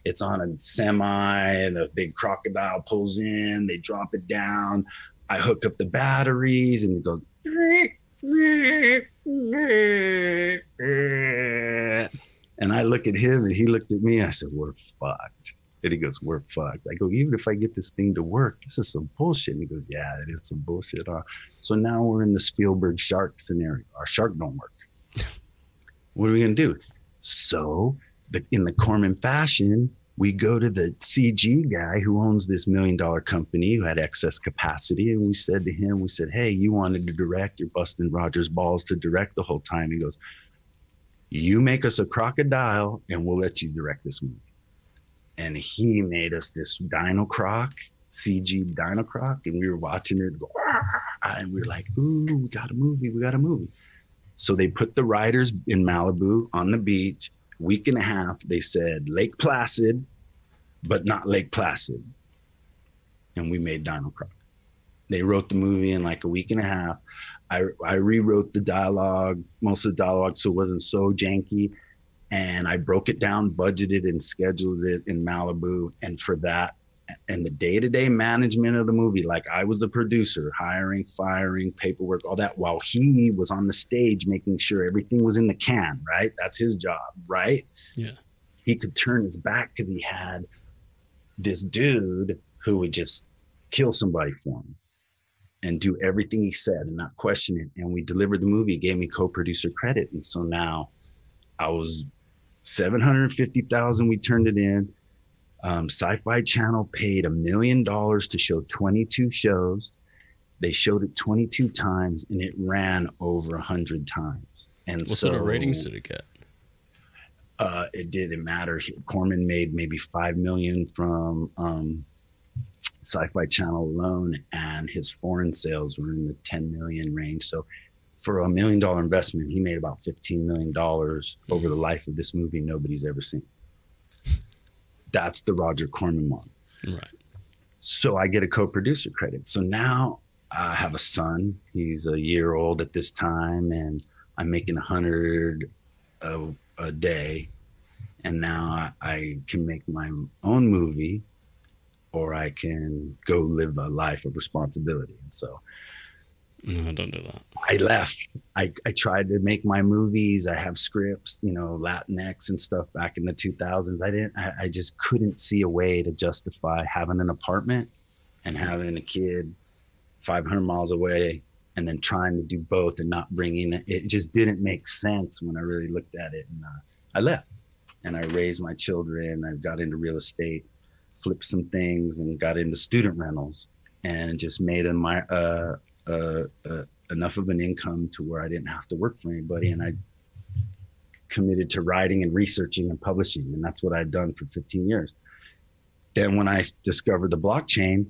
it's on a semi, and a big crocodile pulls in. They drop it down. I hook up the batteries, and it goes. And I look at him, and he looked at me. I said, we're fucked. And he goes, we're fucked. I go, even if I get this thing to work, this is some bullshit. And he goes, yeah, it is some bullshit. So now we're in the Spielberg shark scenario. Our shark don't work. What are we going to do? So in the Corman fashion, we go to the CG guy who owns this $1 million company who had excess capacity. And we said to him, hey, you wanted to direct. You're busting Roger's balls to direct the whole time. He goes, you make us a crocodile and we'll let you direct this movie. And he made us this Dino Croc, CG Dino Croc. And we were watching it go, and we were like, ooh, we got a movie. So they put the writers in Malibu on the beach. Week and a half, they said Lake Placid, but not Lake Placid. And we made Dino Croc. They wrote the movie in like a week and a half. I rewrote the dialogue, most of the dialogue, so it wasn't so janky. And I broke it down, budgeted and scheduled it in Malibu. And for that, and the day-to-day management of the movie, like I was the producer, hiring, firing, paperwork, all that, while he was on the stage making sure everything was in the can, right? That's his job, right? Yeah. He could turn his back because he had this dude who would just kill somebody for him and do everything he said and not question it. And we delivered the movie, gave me co-producer credit. And so now I was $750,000, we turned it in. Sci-Fi Channel paid $1 million to show 22 shows. They showed it 22 times and it ran over 100 times. And what sort of ratings did it get? It didn't matter. Corman made maybe $5 million from Sci-Fi Channel alone, and his foreign sales were in the 10 million range. So for $1 million investment, he made about $15 million over the life of this movie nobody's ever seen. That's the Roger Corman one. Right. So I get a co-producer credit. So now I have a son. He's a year old at this time, and I'm making 100 a day. And now I can make my own movie, or I can go live a life of responsibility. And so No, don't do that. I left. I tried to make my movies. I have scripts, you know, Latinx and stuff back in the 2000s. I just couldn't see a way to justify having an apartment and having a kid 500 miles away and then trying to do both and not bringing it. It just didn't make sense when I really looked at it. And I left and I raised my children. I got into real estate, flipped some things, and got into student rentals, and just made enough of an income to where I didn't have to work for anybody. And I committed to writing and researching and publishing. And that's what I'd done for 15 years. Then when I discovered the blockchain,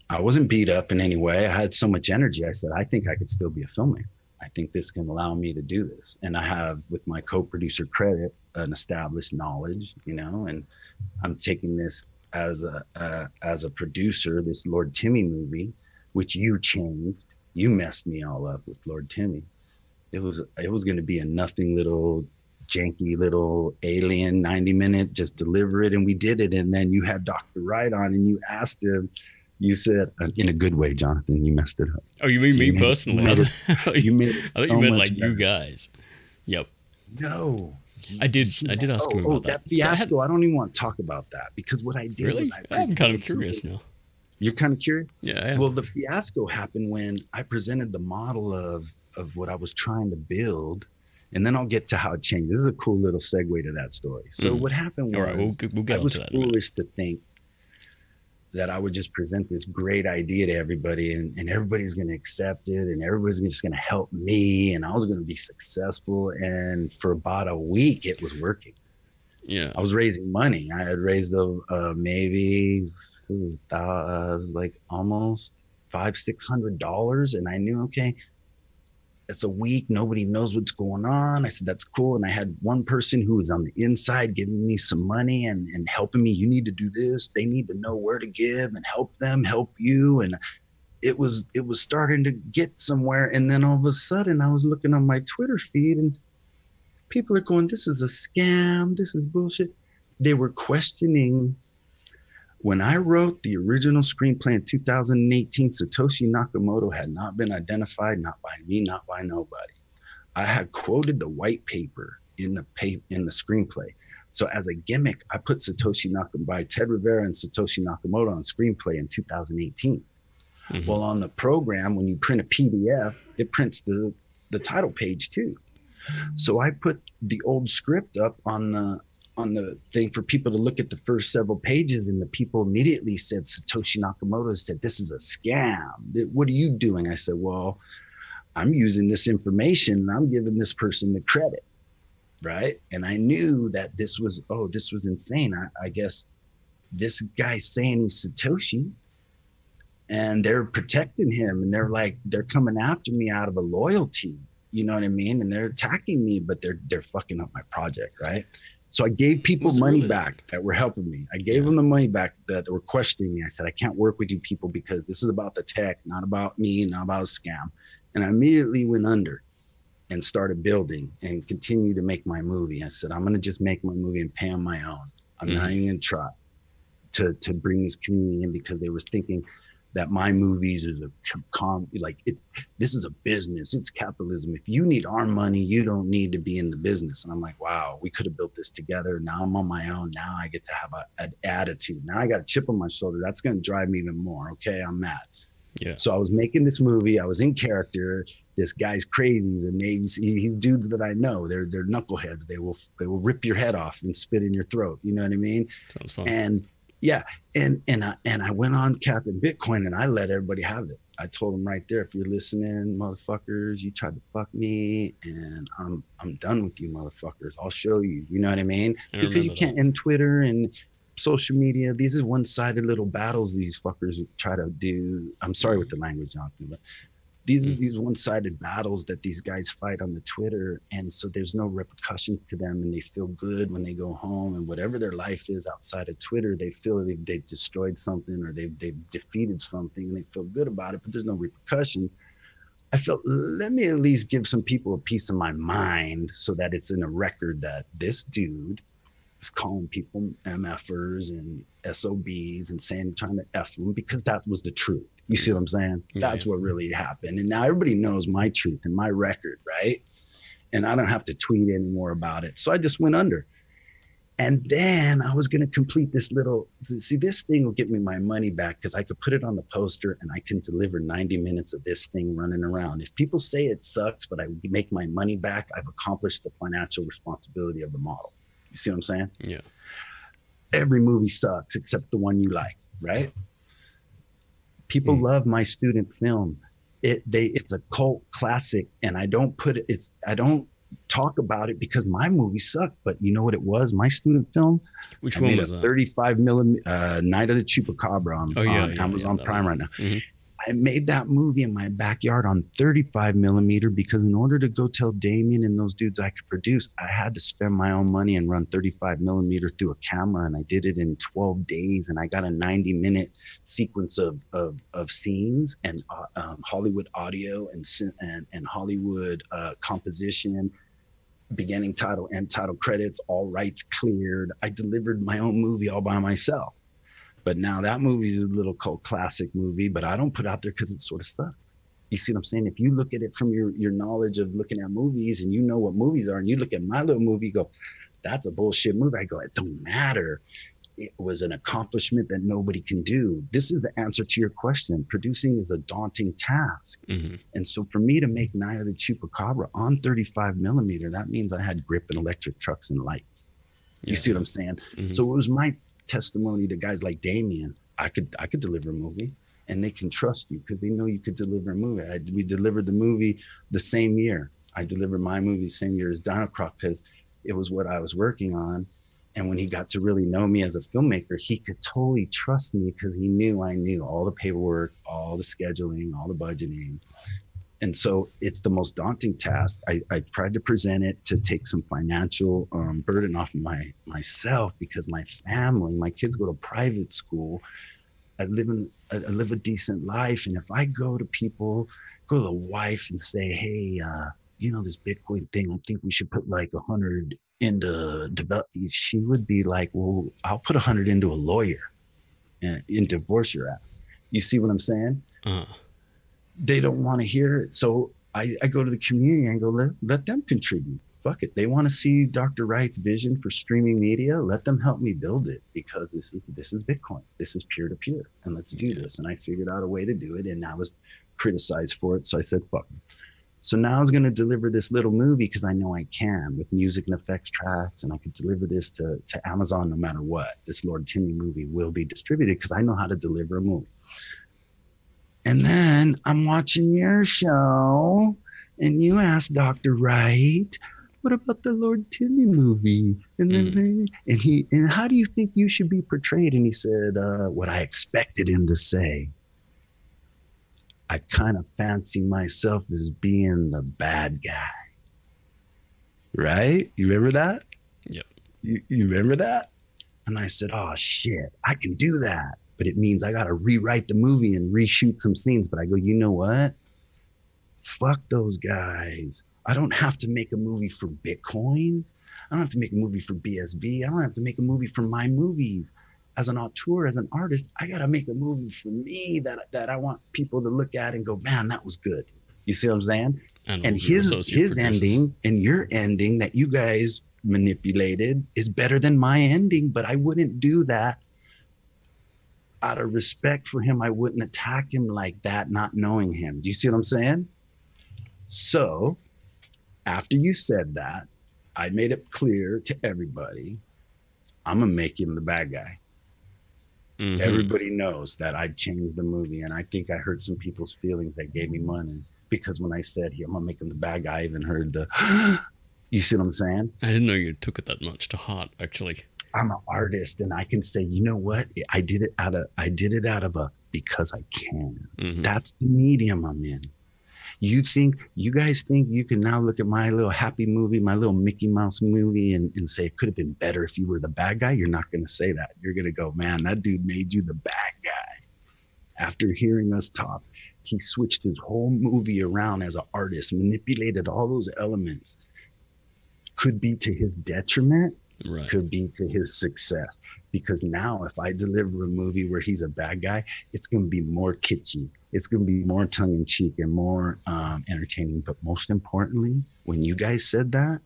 I wasn't beat up in any way. I had so much energy. I said, I think I could still be a filmmaker. I think this can allow me to do this. And I have, with my co-producer credit, an established knowledge, you know, and I'm taking this as a producer, this Lord Timmy movie, which you changed. You messed me all up with Lord Timmy. It was going to be a nothing little janky little alien 90-minute, just deliver it. And we did it. And then you had Dr. Wright on and you asked him, you said, in a good way, Jonathan, you messed it up. Oh, you mean me personally? I thought you meant like better. you guys. Yep. No. I did ask him about that fiasco. I don't even want to talk about that, because what I did really? was I'm kind of curious now. You're kind of curious? Yeah. Well, the fiasco happened when I presented the model of what I was trying to build, and then I'll get to how it changed. This is a cool little segue to that story. So what happened was, all right, we'll get I was on to that foolish to think that I would just present this great idea to everybody, and everybody's going to accept it, and everybody's just going to help me, and I was going to be successful. And for about a week, it was working. Yeah. I was raising money. I had raised maybe it was like almost $500-600, and I knew, okay, it's a week, nobody knows what's going on. I said, that's cool. And I had one person who was on the inside giving me some money and helping me. You need to do this. They need to know where to give, and help them help you. And it was starting to get somewhere. And then all of a sudden I was looking on my Twitter feed, and people are going, this is a scam. This is bullshit. They were questioning. When I wrote the original screenplay in 2018, Satoshi Nakamoto had not been identified, not by me, not by nobody. I had quoted the white paper in the screenplay. So as a gimmick, I put Satoshi Nakamoto by Ted Rivera and Satoshi Nakamoto on screenplay in 2018. Mm-hmm. Well, on the program, when you print a PDF, it prints the title page too. So I put the old script up on the thing for people to look at the first several pages, and the people immediately said, Satoshi Nakamoto said, this is a scam. What are you doing? I said, well, I'm using this information and I'm giving this person the credit, right? And I knew that this was insane. I guess this guy's saying he's Satoshi, and they're protecting him, and they're coming after me out of a loyalty, you know what I mean? And they're attacking me, but they're fucking up my project, right? So I gave people money back that were helping me. I gave them the money back that were questioning me. I said, I can't work with you people because this is about the tech, not about me, not about a scam. And I immediately went under and started building and continued to make my movie. I said, I'm going to just make my movie and pay on my own. I'm not even going to try to bring this community in, because they were thinking that my movies is this is a business, it's capitalism. If you need our money, you don't need to be in the business. And I'm like, wow, we could have built this together. Now I'm on my own. Now I get to have an attitude. Now I got a chip on my shoulder. That's going to drive me even more. Okay, I'm mad. Yeah. So I was making this movie. I was in character. This guy's crazy. He's dudes that I know. They're knuckleheads. They will rip your head off and spit in your throat. You know what I mean? Sounds fun. And yeah, and I went on Captain Bitcoin, and I let everybody have it. I told them right there, if you're listening, motherfuckers, you tried to fuck me, and I'm done with you, motherfuckers. I'll show you. You know what I mean? Because you can't end Twitter and social media. These are one-sided little battles these fuckers try to do. I'm sorry with the language, Jonathan, but these are these one-sided battles that these guys fight on the Twitter, and so there's no repercussions to them, and they feel good when they go home, and whatever their life is outside of Twitter, they feel they've destroyed something, or they've defeated something, and they feel good about it, but there's no repercussions. I felt, let me at least give some people a piece of my mind so that it's in a record that this dude was calling people MFers and SOBs and saying, trying to F them, because that was the truth. You see what I'm saying? That's what really happened. And now everybody knows my truth and my record, right? And I don't have to tweet anymore about it. So I just went under. And then I was going to complete this little, see, this thing will get me my money back because I could put it on the poster and I can deliver 90 minutes of this thing running around. If people say it sucks, but I make my money back, I've accomplished the financial responsibility of the model. You see what I'm saying? Yeah. Every movie sucks except the one you like, right? People love my student film. It's a cult classic, and I don't talk about it because my movie sucked. But you know what it was? My student film. Which one was that? that? 35 millimeter Night of the Chupacabra on Amazon Prime right now. Mm-hmm. I made that movie in my backyard on 35 millimeter because in order to go tell Damien and those dudes I could produce, I had to spend my own money and run 35 millimeter through a camera. And I did it in 12 days. And I got a 90-minute sequence of scenes and Hollywood audio and Hollywood composition, beginning title, end title credits, all rights cleared. I delivered my own movie all by myself. But now that movie is a little cult classic movie, but I don't put out there because it sort of sucks. You see what I'm saying? If you look at it from your knowledge of looking at movies and you know what movies are, and you look at my little movie, you go, that's a bullshit movie. I go, it don't matter. It was an accomplishment that nobody can do. This is the answer to your question. Producing is a daunting task. Mm-hmm. And so for me to make Night of the Chupacabra on 35 millimeter, that means I had grip and electric trucks and lights. You see what I'm saying? Mm-hmm. So it was my testimony to guys like Damien. I could deliver a movie, and they can trust you because they know you could deliver a movie. We delivered the movie the same year. I delivered my movie the same year as Dinocroc because it was what I was working on. And when he got to really know me as a filmmaker, he could totally trust me because he knew I knew all the paperwork, all the scheduling, all the budgeting. And so it's the most daunting task. I tried to present it to take some financial burden off myself because my family, my kids go to private school. I live a decent life. And if I go to people, go to the wife and say, hey, this Bitcoin thing, I think we should put like 100 into develop. She would be like, well, I'll put 100 into a lawyer and divorce your ass. You see what I'm saying? They don't want to hear it. So I go to the community and go, let them contribute. Fuck it. They want to see Dr. Wright's vision for streaming media. Let them help me build it because this is Bitcoin. This is peer to peer. And let's do this. And I figured out a way to do it. And I was criticized for it. So I said, fuck it. So now I was going to deliver this little movie because I know I can with music and effects tracks. And I could deliver this to Amazon no matter what. This Lord Timmy movie will be distributed because I know how to deliver a movie. And then I'm watching your show and you asked Dr. Wright, what about the Lord Timmy movie? And then and how do you think you should be portrayed? And he said, what I expected him to say. I kind of fancy myself as being the bad guy. Right? You remember that? Yep. You remember that? And I said, oh shit, I can do that. But it means I got to rewrite the movie and reshoot some scenes. But I go, you know what? Fuck those guys. I don't have to make a movie for Bitcoin. I don't have to make a movie for BSV. I don't have to make a movie for my movies. As an auteur, as an artist, I got to make a movie for me that I want people to look at and go, man, that was good. You see what I'm saying? And his ending and your ending that you guys manipulated is better than my ending, but I wouldn't do that. Out of respect for him, I wouldn't attack him like that, not knowing him. Do you see what I'm saying? So after you said that, I made it clear to everybody, I'm going to make him the bad guy. Mm-hmm. Everybody knows that I've changed the movie. And I think I hurt some people's feelings that gave me money. Because when I said, I'm going to make him the bad guy, I even heard the, you see what I'm saying? I didn't know you took it that much to heart, actually. I'm an artist and I can say, you know what? I did it out of a, because I can. Mm-hmm. That's the medium I'm in. You guys think you can now look at my little happy movie, my little Mickey Mouse movie and say it could have been better if you were the bad guy? You're not going to say that. You're going to go, man, that dude made you the bad guy. After hearing us talk, he switched his whole movie around as an artist, manipulated all those elements. Could be to his detriment. right. could be to his success. Because now if I deliver a movie where he's a bad guy, it's going to be more kitschy. It's going to be more tongue-in-cheek and more entertaining. But most importantly, when you guys said that,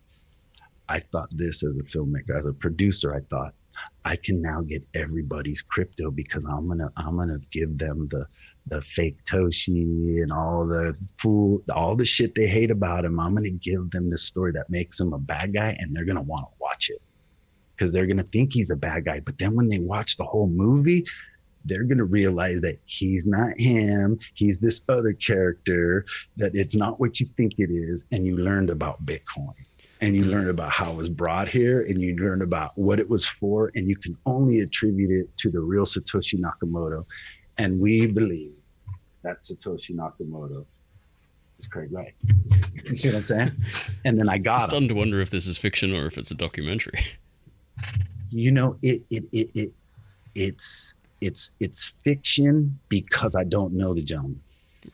I thought this as a filmmaker, as a producer, I thought, I can now get everybody's crypto because I'm gonna give them the fake Toshi and all the shit they hate about him. I'm gonna give them this story that makes him a bad guy, and they're gonna want to watch it because they're gonna think he's a bad guy. But then when they watch the whole movie, they're gonna realize that he's not him. He's this other character. That it's not what you think it is, and you learned about Bitcoin. And you learn about how it was brought here, and you learn about what it was for, and you can only attribute it to the real Satoshi Nakamoto. And we believe that Satoshi Nakamoto is Craig Wright. You see what I'm saying? And then I got I'm starting to wonder if this is fiction or if it's a documentary. You know, it's fiction because I don't know the gentleman.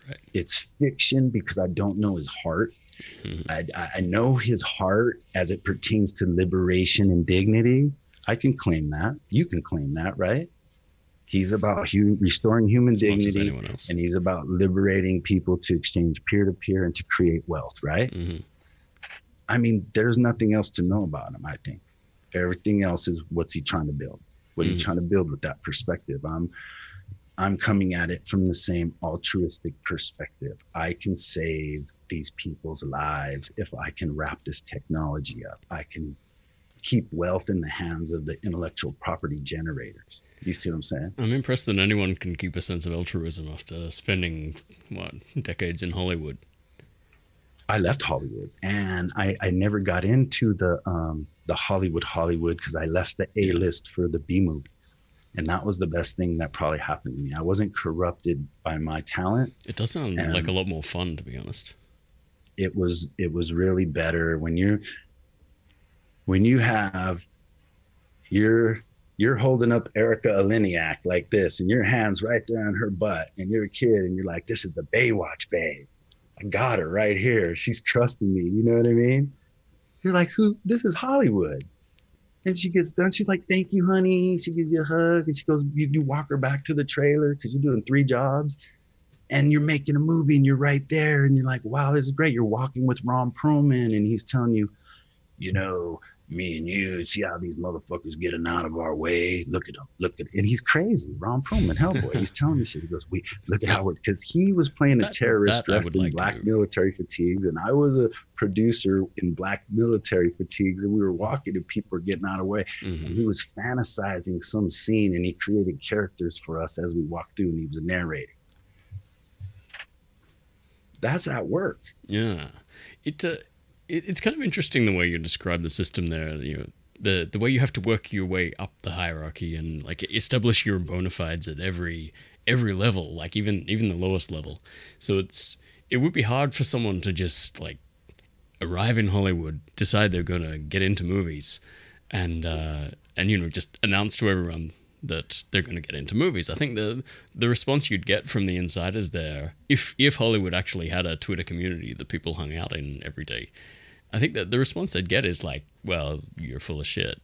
Right. It's fiction because I don't know his heart. I know his heart as it pertains to liberation and dignity. I can claim that. You can claim that, right? He's about restoring human dignity, and he's about liberating people to exchange peer-to-peer and to create wealth, right? Mm-hmm. I mean, there's nothing else to know about him, I think. Everything else is what's he trying to build? What are you trying to build with that perspective? I'm coming at it from the same altruistic perspective. I can save these people's lives if I can wrap this technology up. I can keep wealth in the hands of the intellectual property generators. You see what I'm saying? I'm impressed that anyone can keep a sense of altruism after spending, decades in Hollywood. I left Hollywood, and I never got into the Hollywood because I left the A-list for the B movies. And that was the best thing that probably happened to me. I wasn't corrupted by my talent. It does sound like a lot more fun, to be honest. It was really better when you're holding up Erica Aliniak like this, and your hand's right there on her butt, and you're a kid, and you're like, this is the Baywatch babe. I got her right here. She's trusting me. You know what I mean? You're like, who? This is Hollywood. And she gets done. She's like, thank you, honey. She gives you a hug, and she goes, you walk her back to the trailer because you're doing 3 jobs. And you're making a movie, and you're right there, and you're like, wow, this is great. You're walking with Ron Perlman, and he's telling you, you know, me and you, see how these motherfuckers getting out of our way. Look at him, and he's crazy. Ron Perlman, Hellboy. He's telling me shit. He goes, look at how we're, because he was playing a terrorist dressed in black military fatigues, and I was a producer in black military fatigues, and we were walking, and people were getting out of the way. Mm-hmm. And he was fantasizing some scene, and he created characters for us as we walked through, and he was narrating. That's at work. Yeah, it's kind of interesting the way you describe the system there. You know, the way you have to work your way up the hierarchy and like establish your bona fides at every level, like even the lowest level. So it would be hard for someone to just like arrive in Hollywood, decide they're gonna get into movies, and you know, just announce to everyone that they're going to get into movies. I think the response you'd get from the insiders there, if Hollywood actually had a Twitter community that people hung out in every day, I think that the response they'd get is like, well, you're full of shit,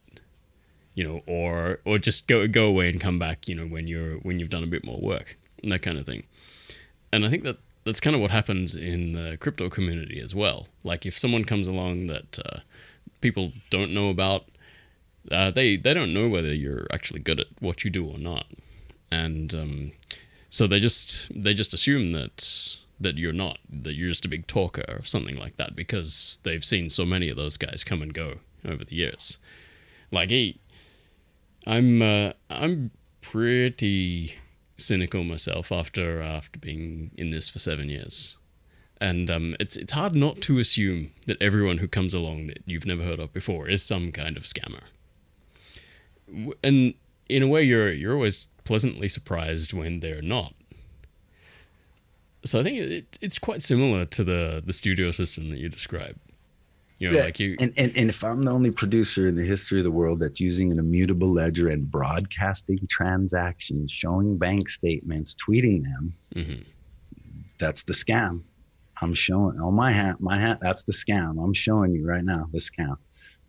you know, or just go away and come back, you know, when you've done a bit more work and that kind of thing. And I think that's kind of what happens in the crypto community as well. Like if someone comes along that people don't know about, they don't know whether you're actually good at what you do or not, and so they just assume that you're not, that you're just a big talker or something like that, because they've seen so many of those guys come and go over the years. Like I'm pretty cynical myself after being in this for 7 years, and it's hard not to assume that everyone who comes along that you've never heard of before is some kind of scammer. And in a way, you're always pleasantly surprised when they're not. So I think it's quite similar to the studio system that you described. You know, yeah, like you and if I'm the only producer in the history of the world that's using an immutable ledger and broadcasting transactions, showing bank statements, tweeting them, mm-hmm. That's the scam. I'm showing on my hat. That's the scam. I'm showing you right now the scam.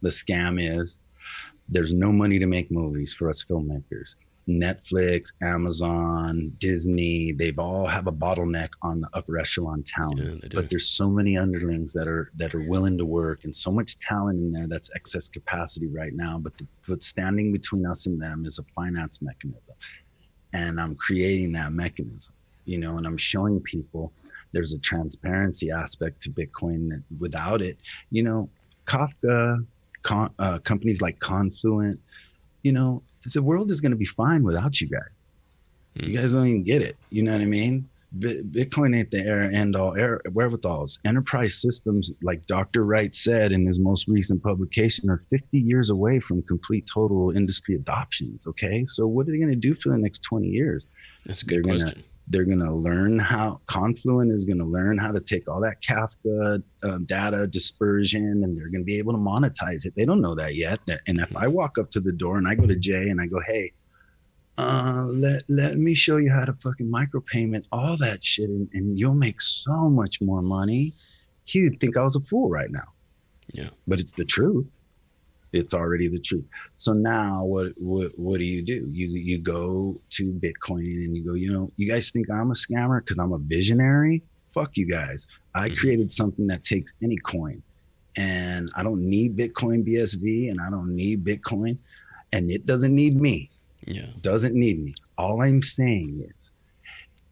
The scam is There's no money to make movies for us filmmakers. Netflix, Amazon, Disney, they've all have a bottleneck on the upper echelon talent. But there's so many underlings that are willing to work, and so much talent in there that's excess capacity right now. But what's standing between us and them is a finance mechanism. And I'm creating that mechanism, and I'm showing people there's a transparency aspect to Bitcoin that without it, Kafka, companies like Confluent, the world is going to be fine without you guys. You guys don't even get it. You know what I mean? Bitcoin ain't the end all wherewithals. Enterprise systems, like Dr. Wright said in his most recent publication, are 50 years away from complete total industry adoptions. Okay. So what are they going to do for the next 20 years? That's a good question. They're going to learn how Confluent is going to learn how to take all that Kafka data dispersion, and they're going to be able to monetize it. They don't know that yet. And if I walk up to the door and I go to Jay and I go, hey, let me show you how to fucking micropayment all that shit, and you'll make so much more money, he would think I was a fool right now. Yeah. But it's the truth. It's already the truth. So now what do? You go to Bitcoin and you go, you guys think I'm a scammer because I'm a visionary? Fuck you guys. I created something that takes any coin, and I don't need Bitcoin BSV, and I don't need Bitcoin, and it doesn't need me. Yeah. Doesn't need me. All I'm saying is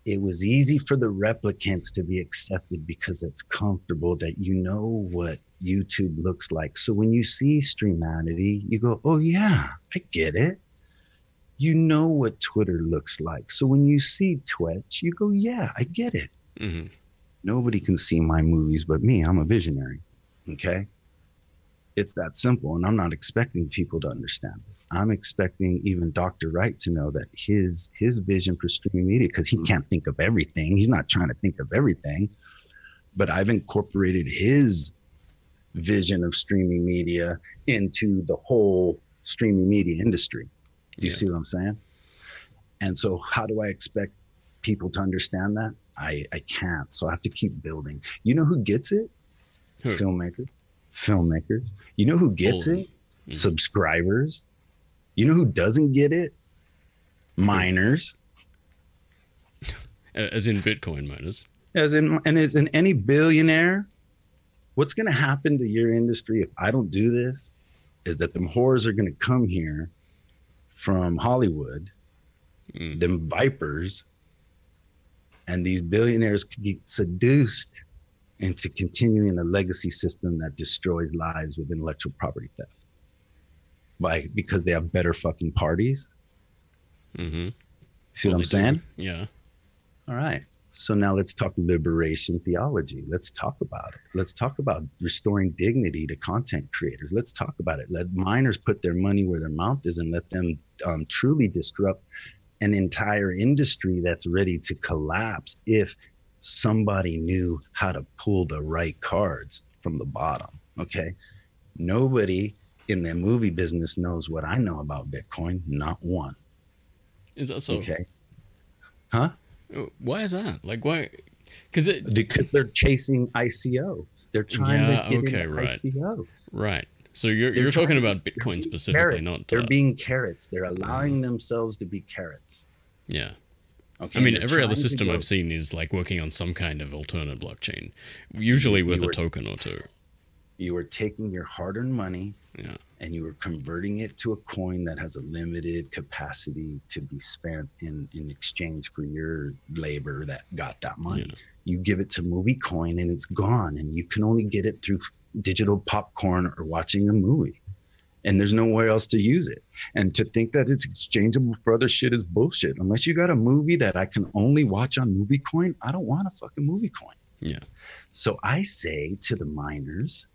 it was easy for the replicants to be accepted because it's comfortable that what YouTube looks like. So when you see Streamanity, you go, oh yeah, I get it. You know what Twitter looks like. So when you see Twitch, you go, yeah, I get it. Mm-hmm. Nobody can see my movies but me. I'm a visionary. Okay. It's that simple. And I'm not expecting people to understand it. I'm expecting even Dr. Wright to know that his vision for streaming media, because he can't think of everything. He's not trying to think of everything, but I've incorporated his vision of streaming media into the whole streaming media industry. Do you see what I'm saying? And so how do I expect people to understand that? I can't. So I have to keep building. You know who gets it? Who? Filmmakers. You know who gets it? Mm-hmm. Subscribers. You know who doesn't get it? Miners. As in Bitcoin miners. As in any billionaire. What's going to happen to your industry if I don't do this is that them whores are going to come here from Hollywood, them vipers, and these billionaires could get seduced into continuing a legacy system that destroys lives with intellectual property theft. Because they have better fucking parties. Mm-hmm. See what I'm saying? Yeah. All right. So now let's talk liberation theology. Let's talk about it. Let's talk about restoring dignity to content creators. Let's talk about it. Let miners put their money where their mouth is and let them truly disrupt an entire industry that's ready to collapse if somebody knew how to pull the right cards from the bottom. Okay. Nobody in the movie business knows what I know about Bitcoin. Not one. Is that so? Okay. Huh? Why is that? Like, why? Because they're chasing ICOs. They're trying to get into ICOs. Right. So you're talking about Bitcoin specifically, not... They're being carrots. They're allowing themselves to be carrots. Yeah. Okay, I mean, every other system I've seen is like working on some kind of alternate blockchain, usually with a token or two. You were taking your hard-earned money and you were converting it to a coin that has a limited capacity to be spent in exchange for your labor that got that money. Yeah. You give it to Movie Coin and it's gone, and you can only get it through digital popcorn or watching a movie. And there's nowhere else to use it. And to think that it's exchangeable for other shit is bullshit. Unless you got a movie that I can only watch on Movie Coin, I don't want a fucking Movie Coin. Yeah. So I say to the miners,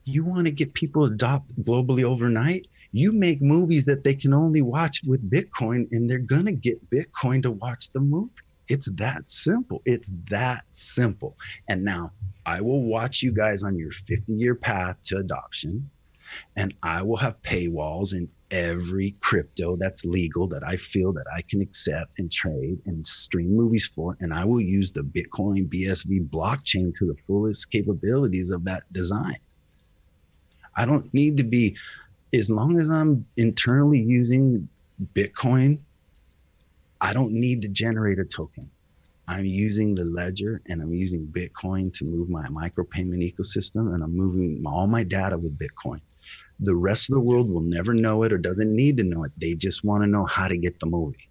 you want to get people adopted globally overnight? You make movies that they can only watch with Bitcoin, and they're going to get Bitcoin to watch the movie. It's that simple. It's that simple. And now I will watch you guys on your 50-year path to adoption, and I will have paywalls in every crypto that's legal that I feel that I can accept and trade and stream movies for. And I will use the Bitcoin BSV blockchain to the fullest capabilities of that design. I don't need to be, as long as I'm internally using Bitcoin, I don't need to generate a token. I'm using the ledger and I'm using Bitcoin to move my micropayment ecosystem, and I'm moving all my data with Bitcoin. The rest of the world will never know it or doesn't need to know it. They just want to know how to get the movie.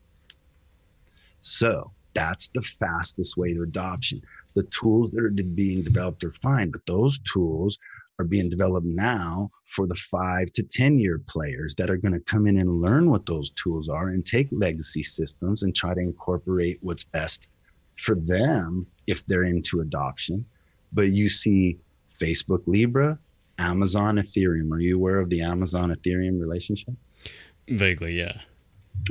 So that's the fastest way to adoption. The tools that are being developed are fine, but those tools are being developed now for the 5 to 10 year players that are going to come in and learn what those tools are and take legacy systems and try to incorporate what's best for them if they're into adoption. But you see Facebook Libra, Amazon Ethereum. Are you aware of the Amazon Ethereum relationship? Vaguely, yeah.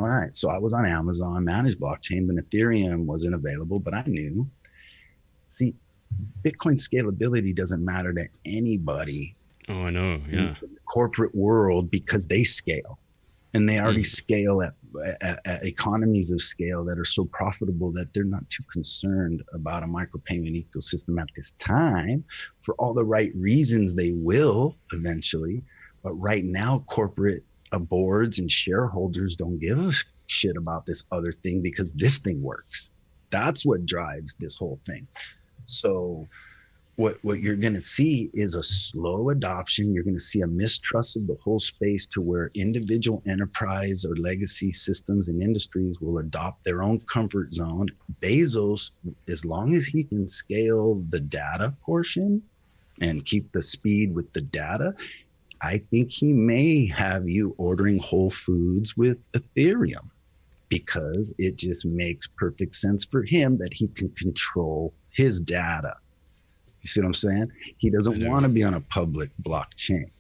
All right. So I was on Amazon managed blockchain, but Ethereum wasn't available, but I knew. See, Bitcoin scalability doesn't matter to anybody. Oh, I know. Yeah. In the corporate world, because they scale, and they already scale at economies of scale that are so profitable that they're not too concerned about a micropayment ecosystem at this time. For all the right reasons, they will eventually. But right now, corporate boards and shareholders don't give a shit about this other thing because this thing works. That's what drives this whole thing. So what you're going to see is a slow adoption. You're going to see a mistrust of the whole space to where individual enterprise or legacy systems and industries will adopt their own comfort zone. Bezos, as long as he can scale the data portion and keep the speed with the data, I think he may have you ordering Whole Foods with Ethereum, because it just makes perfect sense for him that he can control his data. You see what I'm saying? He doesn't want to be on a public blockchain.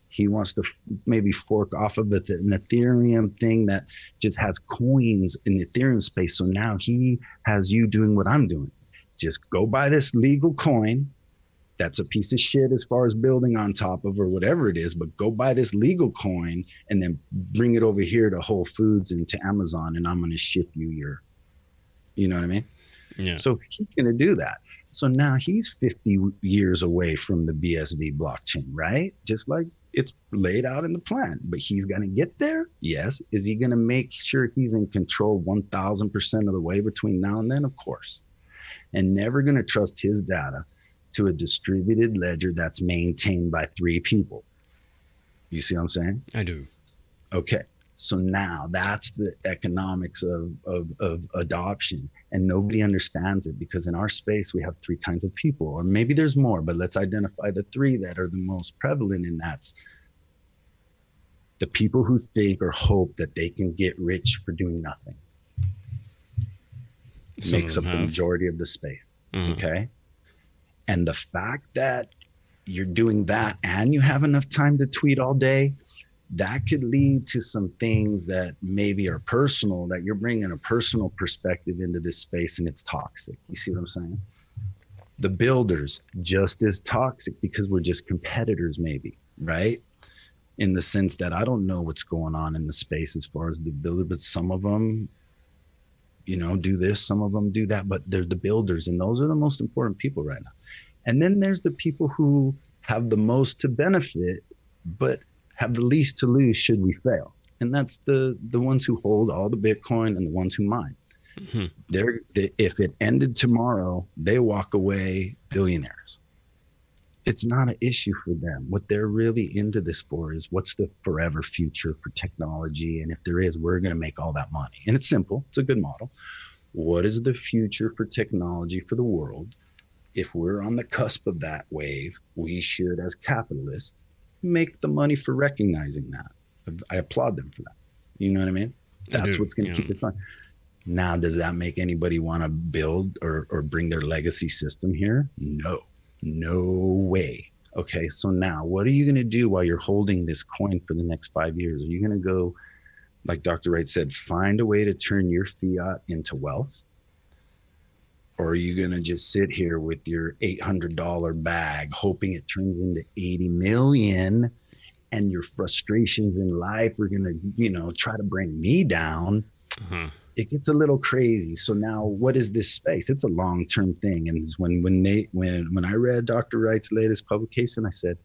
He wants to maybe fork off of an Ethereum thing that just has coins in the Ethereum space. So now he has you doing what I'm doing. Just go buy this legal coin. That's a piece of shit as far as building on top of or whatever it is, but go buy this legal coin and then bring it over here to Whole Foods and to Amazon, and I'm going to ship you your, you know what I mean? Yeah. So he's going to do that. So now he's 50 years away from the BSV blockchain, right? Just like it's laid out in the plan, but he's going to get there. Yes. Is he going to make sure he's in control 1000% of the way between now and then? Of course. And never going to trust his data to a distributed ledger that's maintained by 3 people. You see what I'm saying? I do. Okay. So now that's the economics of adoption, and nobody understands it, because in our space, we have 3 kinds of people, or maybe there's more, but let's identify the 3 that are the most prevalent. And that's the people who think or hope that they can get rich for doing nothing. Makes up the majority of the space. Okay. And the fact that you're doing that and you have enough time to tweet all day, that could lead to some things that maybe are personal, that you're bringing a personal perspective into this space, and it's toxic. You see what I'm saying? The builders, just as toxic, because we're just competitors maybe, right? In the sense that I don't know what's going on in the space as far as the builder, but some of them, you know, do this, some of them do that, but they're the builders, and those are the most important people right now. And then there's the people who have the most to benefit, but have the least to lose should we fail. And that's the ones who hold all the Bitcoin and the ones who mine. If it ended tomorrow, they walk away billionaires. It's not an issue for them. What they're really into this for is, what's the forever future for technology? And if there is, we're going to make all that money. And it's simple. It's a good model. What is the future for technology for the world? If we're on the cusp of that wave, we should, as capitalists, make the money for recognizing that. I applaud them for that. You know what I mean? That's what's going to keep us fun. Now, does that make anybody want to build or bring their legacy system here? No way. Okay. So now what are you going to do while you're holding this coin for the next 5 years? Are you going to go, like Dr. Wright said, find a way to turn your fiat into wealth? Or are you going to just sit here with your $800 bag, hoping it turns into 80 million, and your frustrations in life are going to, you know, try to bring me down? It gets a little crazy. So now what is this space? It's a long-term thing. And when I read Dr. Wright's latest publication, I said,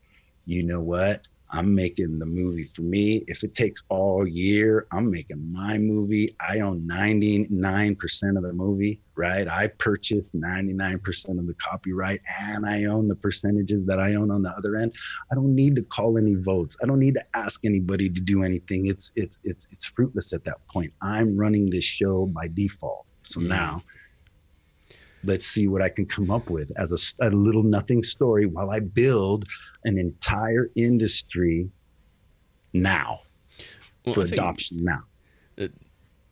you know what? I'm making the movie for me. If it takes all year, I'm making my movie. I own 99% of the movie, right? I purchased 99% of the copyright, and I own the percentages that I own on the other end. I don't need to call any votes. I don't need to ask anybody to do anything. It's fruitless at that point. I'm running this show by default. So now let's see what I can come up with as a little nothing story while I build an entire industry now for adoption now.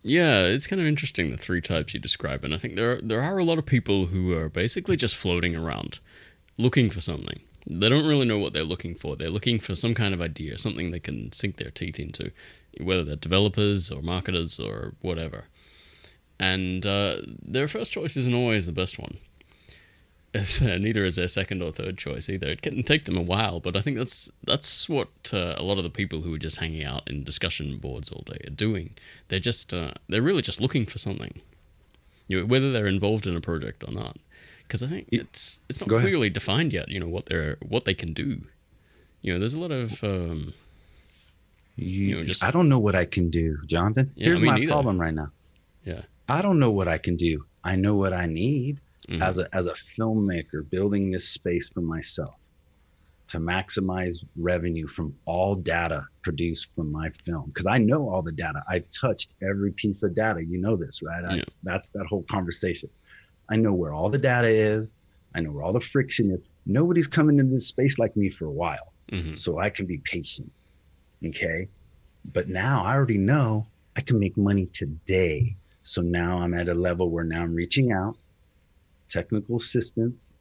Yeah, it's kind of interesting, the three types you describe. And I think there are a lot of people who are basically just floating around looking for something. They don't really know what they're looking for. They're looking for some kind of idea, something they can sink their teeth into, whether they're developers or marketers or whatever. And their first choice isn't always the best one. Neither is their second or third choice either. It can take them a while, but I think that's what a lot of the people who are just hanging out in discussion boards all day are doing. They're just they're really just looking for something, whether they're involved in a project or not. Because I think it's not clearly defined yet. What they can do. There's a lot of I don't know what I can do, Jonathan. Here's my problem right now. Yeah, I don't know what I can do. I know what I need. As a filmmaker, building this space for myself to maximize revenue from all data produced from my film. Because I know all the data. I've touched every piece of data. You know this, right? That's that whole conversation. I know where all the data is. I know where all the friction is. Nobody's coming into this space like me for a while. So I can be patient. Okay. But now I already know I can make money today. So now I'm at a level where now I'm reaching out. Technical assistance.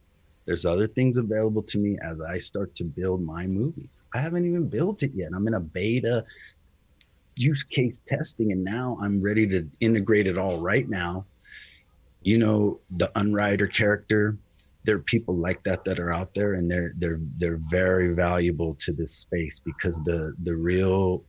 There's other things available to me as I start to build my movies. I haven't even built it yet. I'm in a beta use case testing, and now I'm ready to integrate it all right now. The unwriter character, there are people like that are out there, and they're very valuable to this space because the real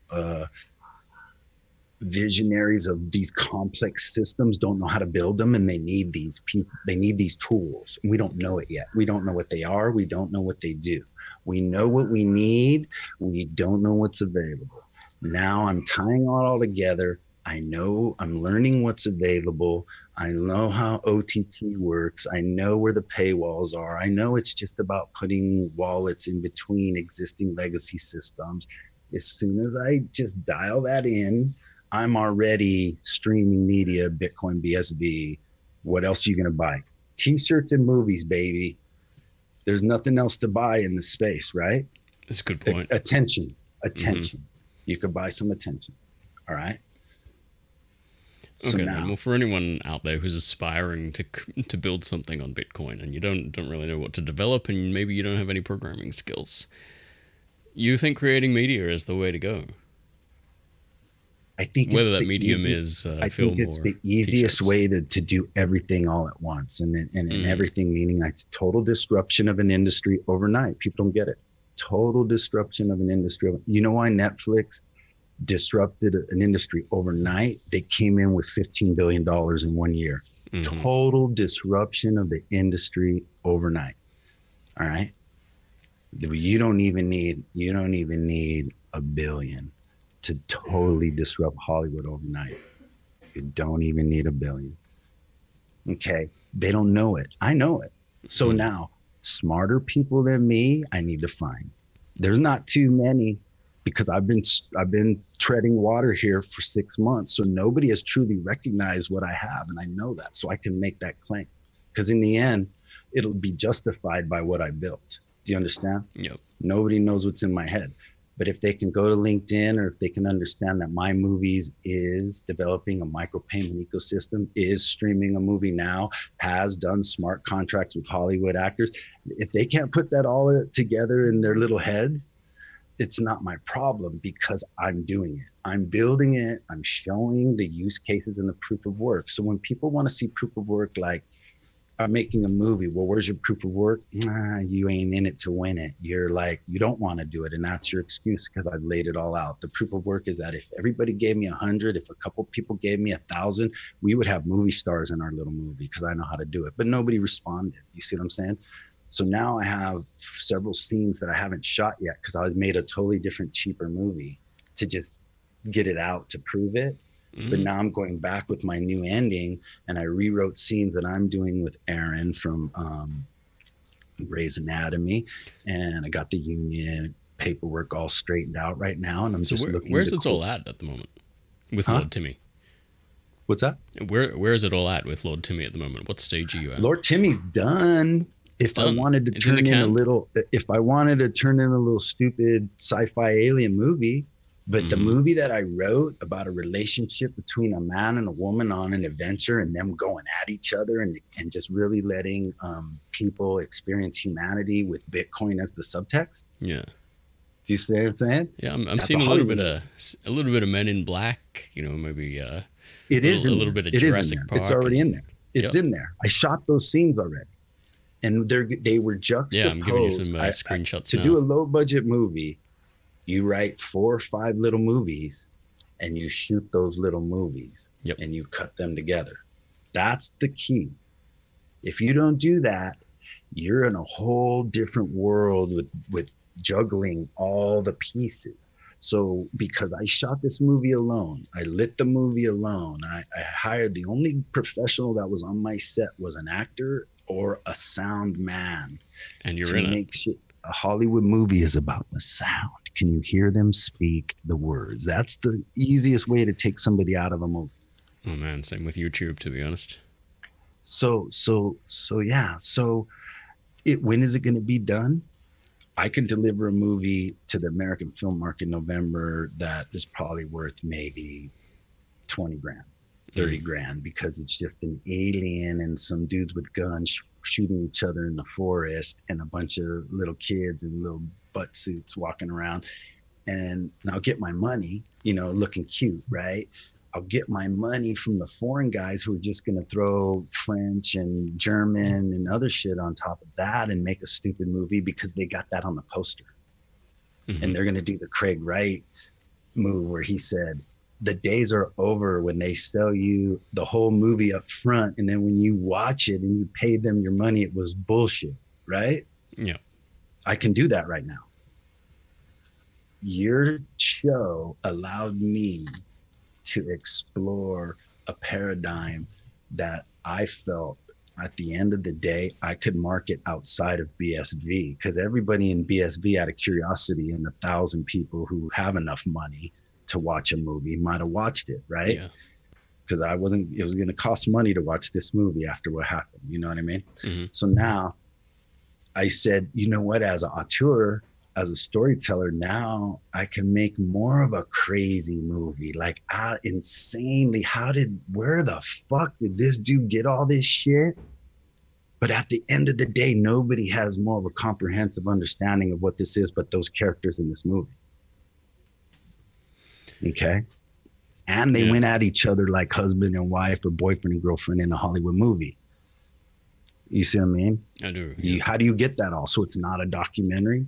visionaries of these complex systems don't know how to build them, and they need these people. They need these tools. We don't know it yet. We don't know what they are. We don't know what they do. We know what we need. We don't know what's available. Now I'm tying it all together. I know I'm learning what's available. I know how OTT works. I know where the paywalls are. I know it's just about putting wallets in between existing legacy systems. As soon as I just dial that in, I'm already streaming media, Bitcoin, BSV. What else are you going to buy? T-shirts and movies, baby. There's nothing else to buy in this space, right? That's a good point. Attention. You could buy some attention. All right. So okay, then. Well, for anyone out there who's aspiring to build something on Bitcoin and you don't really know what to develop, and maybe you don't have any programming skills, you think creating media is the way to go? I think whether that medium is I think it's the easiest way to do everything all at once, and everything meaning it's total disruption of an industry overnight. People don't get it. Total disruption of an industry. You know why Netflix disrupted an industry overnight? They came in with $15 billion in 1 year. Total disruption of the industry overnight. All right. You don't even need $1 billion to totally disrupt Hollywood overnight. You don't even need $1 billion. Okay. They don't know it. I know it. So now smarter people than me, I need to find. There's not too many, because I've been treading water here for 6 months. So nobody has truly recognized what I have. And I know that, so I can make that claim, because in the end, it'll be justified by what I built. Do you understand? Yep. Nobody knows what's in my head. But if they can go to LinkedIn, or if they can understand that My Movies is developing a micropayment ecosystem, is streaming a movie now, has done smart contracts with Hollywood actors, if they can't put that all together in their little heads, it's not my problem, because I'm doing it. I'm building it. I'm showing the use cases and the proof of work. So when people want to see proof of work, like, I'm making a movie, well, where's your proof of work? You ain't in it to win it. You're like, you don't want to do it. And that's your excuse, because I've laid it all out. The proof of work is that if everybody gave me 100, if a couple people gave me 1,000, we would have movie stars in our little movie, because I know how to do it. But nobody responded. You see what I'm saying? So now I have several scenes that I haven't shot yet because I made a totally different, cheaper movie to just get it out to prove it. But now I'm going back with my new ending, and I rewrote scenes that I'm doing with Aaron from Grey's Anatomy, and I got the union paperwork all straightened out right now, and I'm just looking. Where's it all at the moment with Lord Timmy? What's that? Where is it all at with Lord Timmy at the moment? What stage are you at? Lord Timmy's done. If I wanted to turn in a little stupid sci-fi alien movie, but the movie that I wrote about a relationship between a man and a woman on an adventure and them going at each other and just really letting people experience humanity with Bitcoin as the subtext. Yeah. Do you see what I'm saying? Yeah, I'm seeing a little bit of Men in Black. Maybe a little bit of Jurassic Park. It's already in there. It's in there. I shot those scenes already, and they were juxtaposed. Yeah, I'm giving you some screenshots to do a low budget movie. You write 4 or 5 little movies, and you shoot those little movies, and you cut them together. That's the key. If you don't do that, you're in a whole different world with juggling all the pieces. So because I shot this movie alone, I lit the movie alone, I hired the only professional that was on my set was an actor or a sound man. And you're in it. A Hollywood movie is about the sound. Can you hear them speak the words? That's the easiest way to take somebody out of a movie. Oh man, same with YouTube, to be honest. So yeah. So when is it going to be done? I can deliver a movie to the American film market in November that is probably worth maybe 20 grand, 30 grand, because it's just an alien and some dudes with guns shooting each other in the forest and a bunch of little kids in little butt suits walking around. And I'll get my money, looking cute, right? I'll get my money from the foreign guys who are just going to throw French and German and other shit on top of that and make a stupid movie because they got that on the poster. And they're going to do the Craig Wright move where he said, the days are over when they sell you the whole movie up front, and then when you watch it and you pay them your money, it was bullshit, right? Yeah. I can do that right now. Your show allowed me to explore a paradigm that I felt at the end of the day, I could market outside of BSV, because everybody in BSV, out of curiosity, and 1,000 people who have enough money to watch a movie might have watched it, right? Yeah. Because it was going to cost money to watch this movie after what happened. You know what I mean? So now I said, you know what, as an auteur, as a storyteller, now I can make more of a crazy movie, like insanely. Where the fuck did this dude get all this shit? But at the end of the day, nobody has more of a comprehensive understanding of what this is but those characters in this movie. Okay? And they went at each other like husband and wife or boyfriend and girlfriend in a Hollywood movie. You see what I mean? I do. How do you get that all? So it's not a documentary.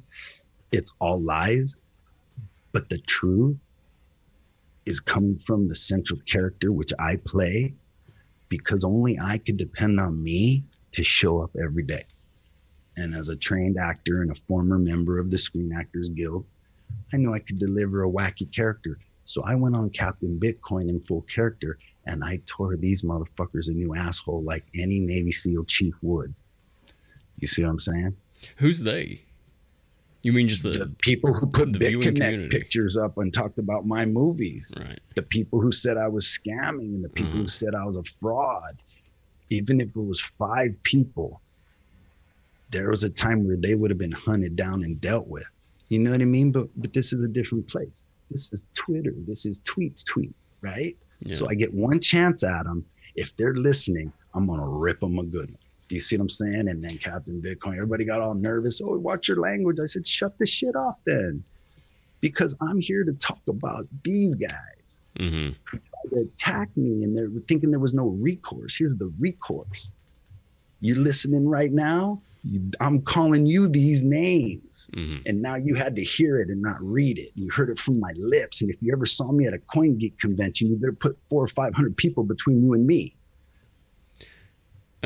It's all lies. But the truth is coming from the central character, which I play, because only I could depend on me to show up every day. And as a trained actor and a former member of the Screen Actors Guild, I knew I could deliver a wacky character. So I went on Captain Bitcoin in full character, and I tore these motherfuckers a new asshole like any Navy SEAL chief would. You see what I'm saying? Who's they? You mean just the people who put BitConnect pictures up and talked about my movies? Right. The people who said I was scamming, and the people who said I was a fraud. Even if it was 5 people, there was a time where they would have been hunted down and dealt with. You know what I mean? But this is a different place. This is Twitter. This is tweet, right? Yeah. So I get one chance at them. If they're listening, I'm going to rip them a good one. Do you see what I'm saying? And then Captain Bitcoin, everybody got all nervous. Oh, watch your language. I said, shut the shit off then. Because I'm here to talk about these guys who tried to attack me, and they're thinking there was no recourse. Here's the recourse. You're listening right now. I'm calling you these names. And now you had to hear it and not read it. You heard it from my lips. And if you ever saw me at a CoinGeek convention, you better put 400 or 500 people between you and me.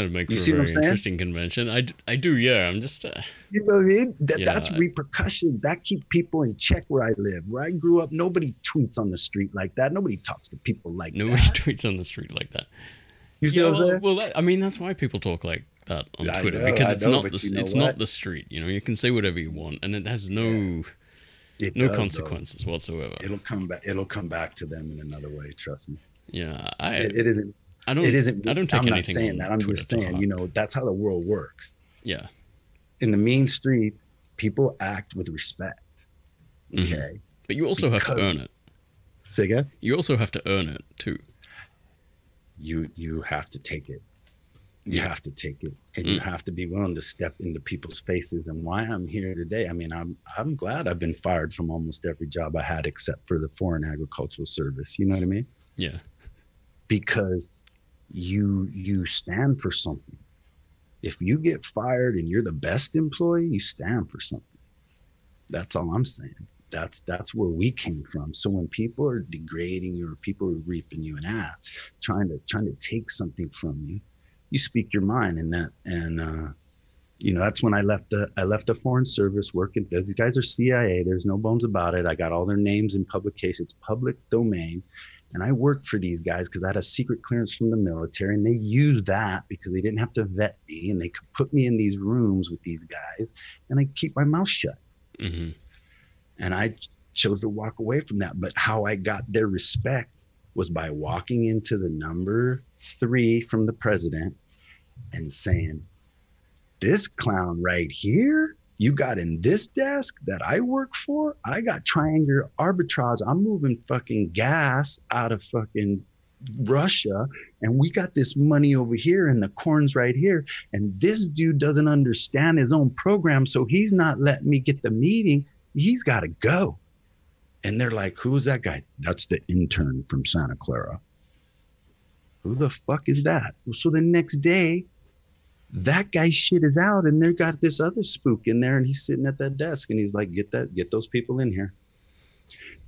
That'd make You for a see what I'm very saying? interesting convention. I do, yeah. I'm just, You know what I mean? yeah. That's repercussion. That keep people in check where I live. Where I grew up, nobody tweets on the street like that. Nobody talks to people like Nobody that. tweets on the street like that. You see Yeah, what I'm saying? well, I mean, that's why people talk like that on I Twitter, know, because I it's know, not but the you know it's what? not the street. You know, you can say whatever you want, and it has no It no does, consequences whatsoever. though. It'll come back to them in another way. Trust me. Yeah, It isn't. I don't. It isn't. I don't take I'm not anything saying on that. I'm Twitter just to saying, heart. you know, that's how the world works. Yeah. In the mean streets, people act with respect. Okay. Mm-hmm. But you also have to earn it. Say again? You also have to earn it too. You have to take it. You have to take it, and you have to be willing to step into people's faces. And why I'm here today, I mean, I'm glad I've been fired from almost every job I had except for the Foreign Agricultural Service. You know what I mean? Yeah. Because you stand for something. If you get fired and you're the best employee, you stand for something. That's all I'm saying. That's where we came from. So when people are degrading you or people are reaping you an ass, trying to take something from you, you speak your mind. And you know, that's when I left the Foreign Service working. These guys are CIA. There's no bones about it. I got all their names in public case. It's public domain. And I worked for these guys because I had a secret clearance from the military, and they used that because they didn't have to vet me, and they could put me in these rooms with these guys, and I keep my mouth shut. Mm-hmm. And I chose to walk away from that. But how I got their respect was by walking into the number 3 from the president and saying, this clown right here, you got in this desk that I work for, I got triangular arbitrage. I'm moving fucking gas out of fucking Russia, and we got this money over here, and the corn's right here. And this dude doesn't understand his own program, so he's not letting me get the meeting. He's got to go. And they're like, who's that guy? That's the intern from Santa Clara. Who the fuck is that? So the next day, that guy's shit is out, and they got this other spook in there, and he's sitting at that desk, and he's like, get those people in here.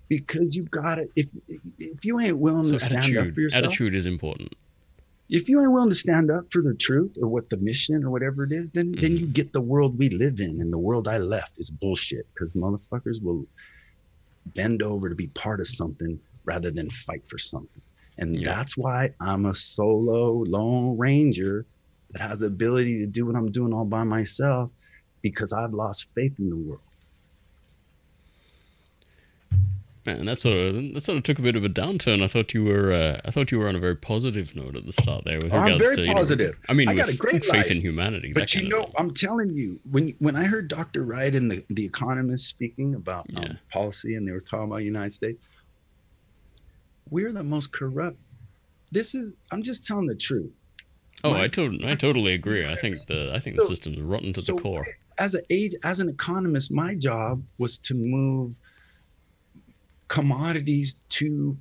Because you got it. If you ain't willing to stand up for yourself. Attitude is important. If you ain't willing to stand up for the truth or what the mission or whatever it is, then you get the world we live in. And the world I left is bullshit, because motherfuckers will bend over to be part of something rather than fight for something. And that's why I'm a solo lone ranger that has the ability to do what I'm doing all by myself, because I've lost faith in the world. Man, that sort of took a bit of a downturn. I thought you were on a very positive note at the start there with regards I'm very to positive. I mean, I got a great faith life. in humanity. But you know, I'm telling you, when I heard Dr. Wright and the Economist speaking about policy, and they were talking about the United States, we're the most corrupt. I'm just telling the truth. Oh, I totally agree. I think the system's rotten to the core. As an economist, my job was to move commodities to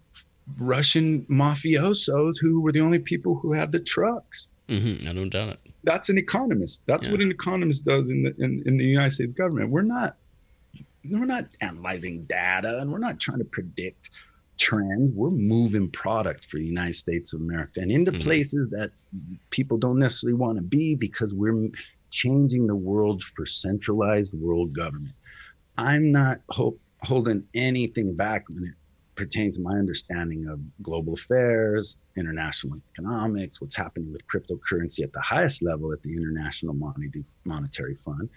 Russian mafiosos who were the only people who had the trucks. Mm-hmm, I don't doubt it. That's an economist. That's what an economist does in the United States government. We're not analyzing data, and we're not trying to predict trends. We're moving product for the United States of America and into places that people don't necessarily want to be, because we're changing the world for centralized world government. I'm not holding anything back when it pertains to my understanding of global affairs, international economics, what's happening with cryptocurrency at the highest level at the International Monetary Fund,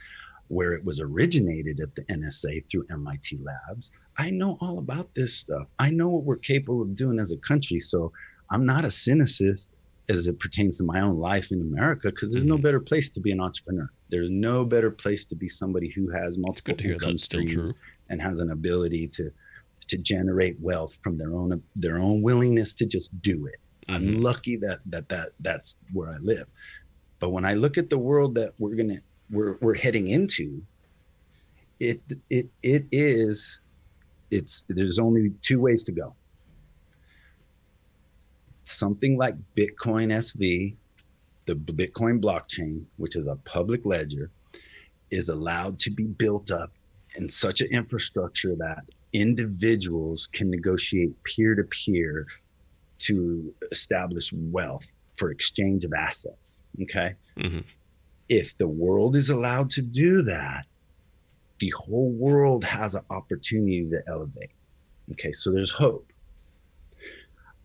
where it was originated at the NSA through MIT labs. I know all about this stuff. I know what we're capable of doing as a country. So I'm not a cynicist as it pertains to my own life in America, because there's no better place to be an entrepreneur. There's no better place to be somebody who has multiple income streams and has an ability to generate wealth from their own willingness to just do it. I'm lucky that's where I live. But when I look at the world that we're heading into, there's only two ways to go. Something like Bitcoin SV, the Bitcoin blockchain, which is a public ledger, is allowed to be built up in such an infrastructure that individuals can negotiate peer-to-peer to establish wealth for exchange of assets. Okay. Mm-hmm. If the world is allowed to do that, the whole world has an opportunity to elevate. Okay. So there's hope.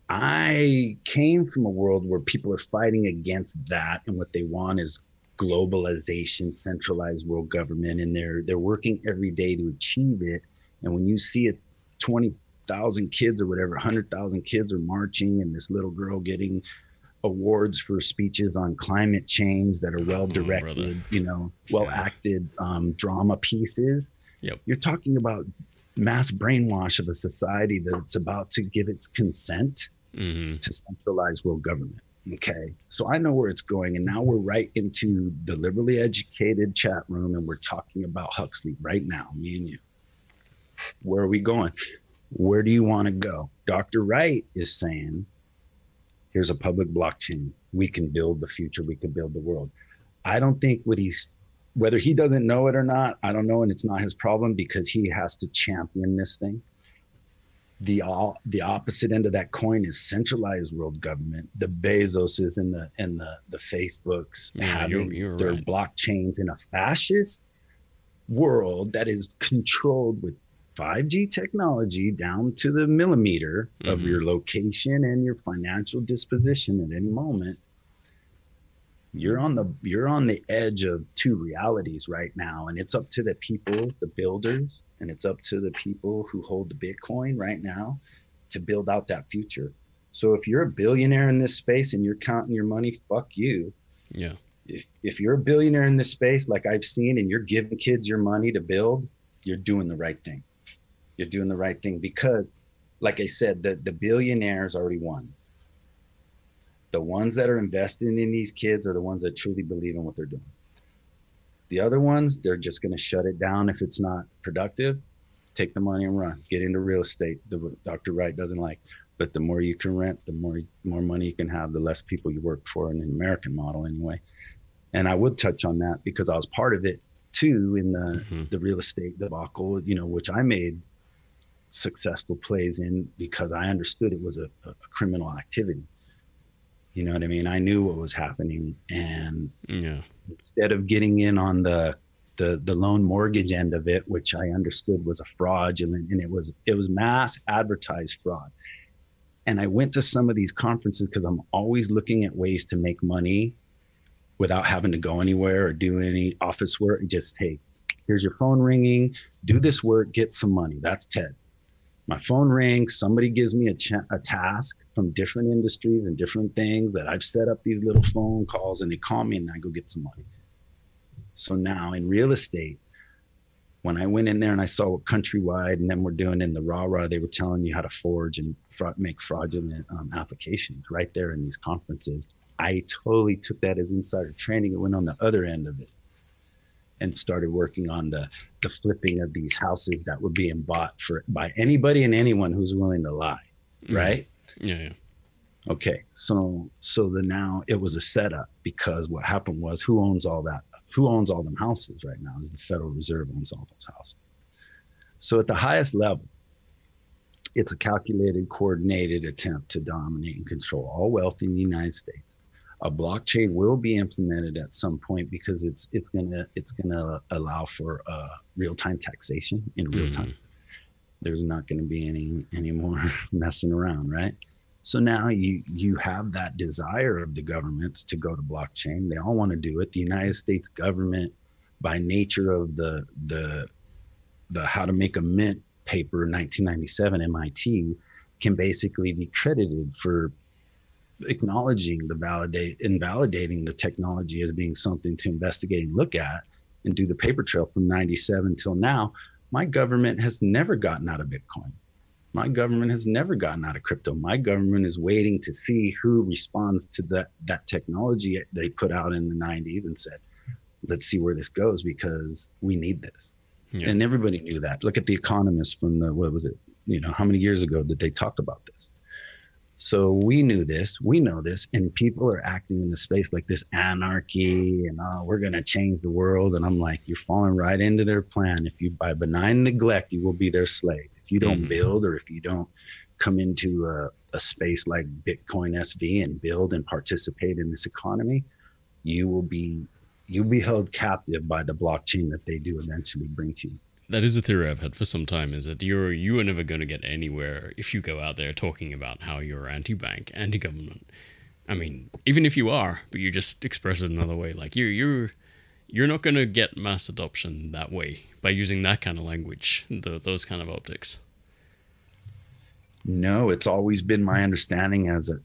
I came from a world where people are fighting against that, and what they want is globalization, centralized world government, and they're working every day to achieve it. And when you see it, 20,000 kids or whatever, 100,000 kids are marching, and this little girl getting awards for speeches on climate change that are well directed, well acted drama pieces. Yep. You're talking about mass brainwash of a society that's about to give its consent to centralized world government. Okay. So I know where it's going. And now we're right into the liberally educated chat room, and we're talking about Huxley right now, me and you. Where are we going? Where do you want to go? Dr. Wright is saying, here's a public blockchain. We can build the future. We can build the world. I don't think whether he doesn't know it or not, I don't know. And it's not his problem, because he has to champion this thing. The opposite end of that coin is centralized world government. The Bezoses and the Facebooks having their blockchains in a fascist world that is controlled with 5G technology down to the millimeter of your location and your financial disposition at any moment. You're on the edge of two realities right now, and it's up to the people, the builders, and it's up to the people who hold the Bitcoin right now to build out that future. So if you're a billionaire in this space and you're counting your money, fuck you. Yeah. If you're a billionaire in this space, like I've seen, and you're giving kids your money to build, you're doing the right thing. You're doing the right thing, because, like I said, the billionaires already won. The ones that are investing in these kids are the ones that truly believe in what they're doing. The other ones, they're just going to shut it down if it's not productive, take the money and run, get into real estate. Dr. Wright doesn't like, but the more you can rent, the more money you can have, the less people you work for, in the American model anyway. And I would touch on that because I was part of it too, in the real estate debacle, which I made successful plays in because I understood it was a criminal activity. You know what I mean? I knew what was happening, and instead of getting in on the loan mortgage end of it, which I understood was a fraudulent, and it was mass advertised fraud. And I went to some of these conferences because I'm always looking at ways to make money without having to go anywhere or do any office work. Just, hey, here's your phone ringing, do this work, get some money. That's Ted. My phone rings, somebody gives me a task from different industries and different things that I've set up these little phone calls, and they call me and I go get some money. So now in real estate, when I went in there and I saw what Countrywide and then we're doing in the rah-rah, they were telling you how to forge and make fraudulent applications right there in these conferences. I totally took that as insider training and went on the other end of it and started working on the flipping of these houses that were being bought by anybody and anyone who's willing to lie, right? Yeah. Okay, so now it was a setup, because what happened was, who owns all that? Who owns all them houses right now? Is the Federal Reserve owns all those houses. So at the highest level, it's a calculated, coordinated attempt to dominate and control all wealth in the United States. A blockchain will be implemented at some point, because it's gonna allow for real-time taxation in real time. There's not going to be any more messing around, right? So now you have that desire of the governments to go to blockchain. They all want to do it. The United States government, by nature of the How to Make a Mint paper, 1997 MIT, can basically be credited for acknowledging invalidating the technology as being something to investigate and look at and do the paper trail from 97 till now. My government has never gotten out of Bitcoin. My government has never gotten out of crypto. My government is waiting to see who responds to that technology they put out in the 90s and said, let's see where this goes, because we need this. Yeah. And everybody knew that. Look at The Economist from how many years ago did they talk about this? So we knew this, we know this, and people are acting in the space like this anarchy and we're going to change the world. And I'm like, you're falling right into their plan. If you, by benign neglect, you will be their slave. If you don't build, or if you don't come into a space like Bitcoin SV and build and participate in this economy, you'll be held captive by the blockchain that they do eventually bring to you. That is a theory I've had for some time, is that you are never going to get anywhere if you go out there talking about how you're anti-bank, anti-government. I mean, even if you are, but you just express it another way. Like you're not going to get mass adoption that way by using that kind of language, those kind of optics. No, it's always been my understanding as a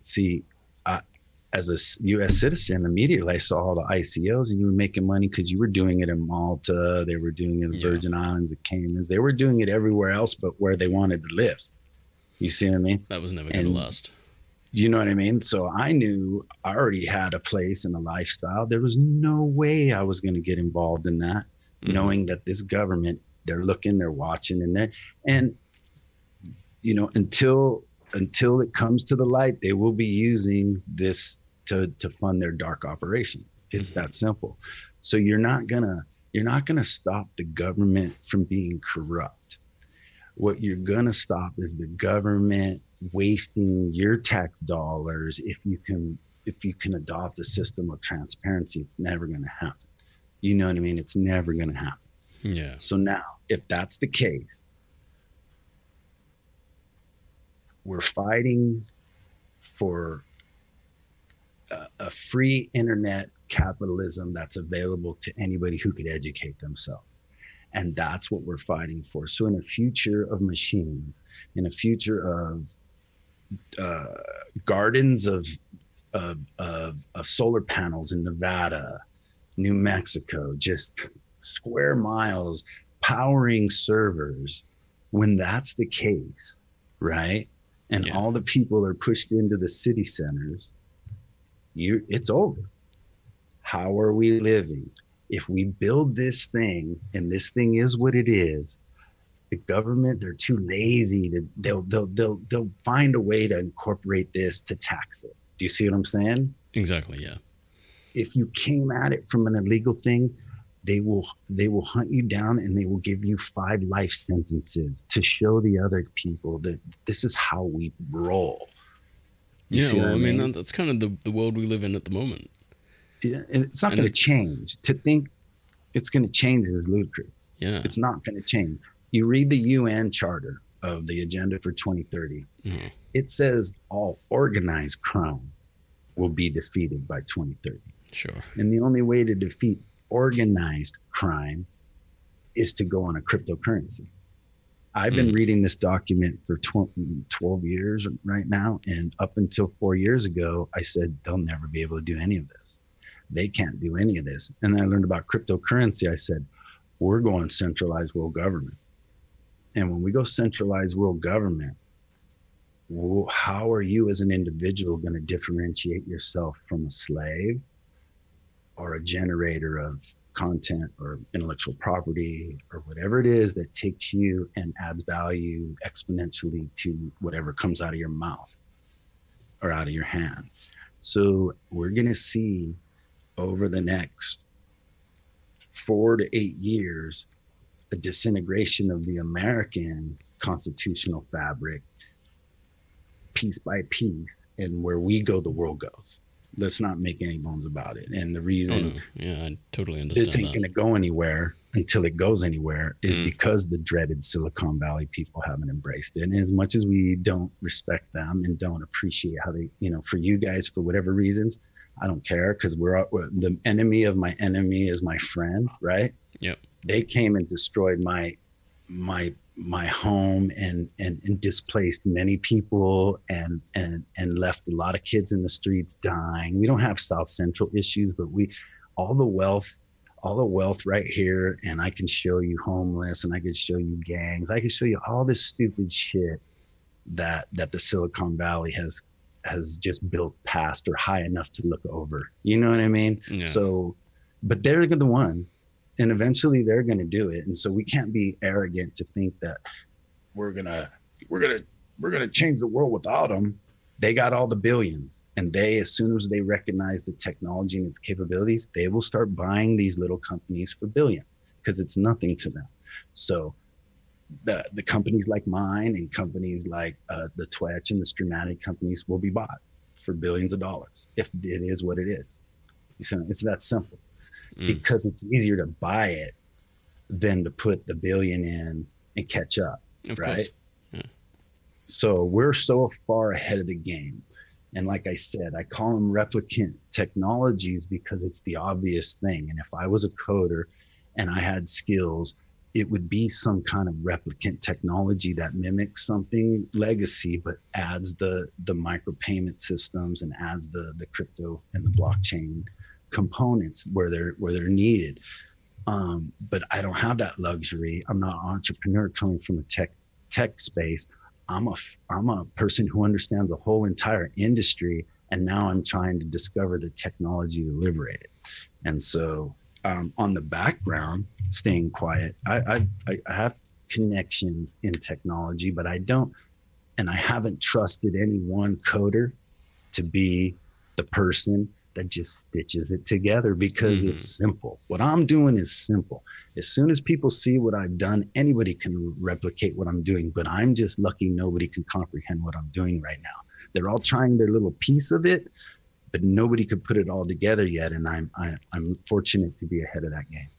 U.S. citizen. Immediately I saw all the ICOs, and you were making money because you were doing it in Malta. They were doing it in the Virgin Islands, the Caymans. They were doing it everywhere else but where they wanted to live. You see what I mean? That was never going to last. You know what I mean? So I knew I already had a place and a lifestyle. There was no way I was going to get involved in that, knowing that this government, they're looking, they're watching, and you know, until it comes to the light, they will be using this to fund their dark operation. It's that simple. So you're not gonna stop the government from being corrupt. What you're gonna stop is the government wasting your tax dollars. If you can adopt a system of transparency, it's never gonna happen. You know what I mean? It's never gonna happen. Yeah. So now, if that's the case, we're fighting for a free internet capitalism that's available to anybody who could educate themselves. And that's what we're fighting for. So in a future of machines, in a future of gardens of solar panels in Nevada, New Mexico, just square miles powering servers, when that's the case, right? And all the people are pushed into the city centers, it's over. How are we living? If we build this thing, and this thing is what it is, the government, they're too lazy to, they'll find a way to incorporate this to tax it. Do you see what I'm saying? Exactly, yeah. If you came at it from an illegal thing, they will hunt you down, and they will give you 5 life sentences to show the other people that this is how we roll. Well, I mean, that's kind of the world we live in at the moment. Yeah, and it's not going to change. To think it's going to change is ludicrous. Yeah. It's not going to change. You read the UN Charter of the Agenda for 2030. It says all organized crime will be defeated by 2030. Sure. And the only way to defeat organized crime is to go on a cryptocurrency. I've been reading this document for 12 years right now. And up until 4 years ago, I said, they'll never be able to do any of this. They can't do any of this. And then I learned about cryptocurrency. I said, we're going centralized world government. And when we go centralized world government, how are you as an individual going to differentiate yourself from a slave or a generator of content or intellectual property or whatever it is that takes you and adds value exponentially to whatever comes out of your mouth or out of your hand? So we're going to see over the next 4 to 8 years a disintegration of the American constitutional fabric piece by piece, and where we go, the world goes. Let's not make any bones about it. And the reason I totally understand this ain't going to go anywhere until it goes anywhere is because the dreaded Silicon Valley people haven't embraced it. And as much as we don't respect them and don't appreciate how they, for you guys, for whatever reasons, I don't care, because we're the enemy of my enemy is my friend, right? Yep. They came and destroyed my home and displaced many people and left a lot of kids in the streets dying. We don't have South Central issues, but all the wealth right here. And I can show you homeless, and I can show you gangs. I can show you all this stupid shit that the Silicon Valley has just built past or high enough to look over. You know what I mean? Yeah. So, but they're the ones. And eventually they're going to do it. And so we can't be arrogant to think that we're going to change the world without them. They got all the billions, and as soon as they recognize the technology and its capabilities, they will start buying these little companies for billions, because it's nothing to them. So the companies like mine and companies like the Twitch and the Stramatic companies will be bought for billions of dollars if it is what it is. So it's that simple, because it's easier to buy it than to put the billion in and catch up, Of right? course. Yeah. So we're so far ahead of the game. And like I said, I call them replicant technologies because it's the obvious thing. And if I was a coder and I had skills, it would be some kind of replicant technology that mimics something legacy, but adds the micropayment systems and adds the crypto and the blockchain components where they're needed. But I don't have that luxury. I'm not an entrepreneur coming from a tech space. I'm a person who understands the whole entire industry, and now I'm trying to discover the technology to liberate it. And so on the background, staying quiet, I have connections in technology, but I don't, and I haven't trusted any one coder to be the person that just stitches it together, because it's simple. What I'm doing is simple. As soon as people see what I've done, anybody can replicate what I'm doing, but I'm just lucky nobody can comprehend what I'm doing right now. They're all trying their little piece of it, but nobody could put it all together yet. And I'm fortunate to be ahead of that game.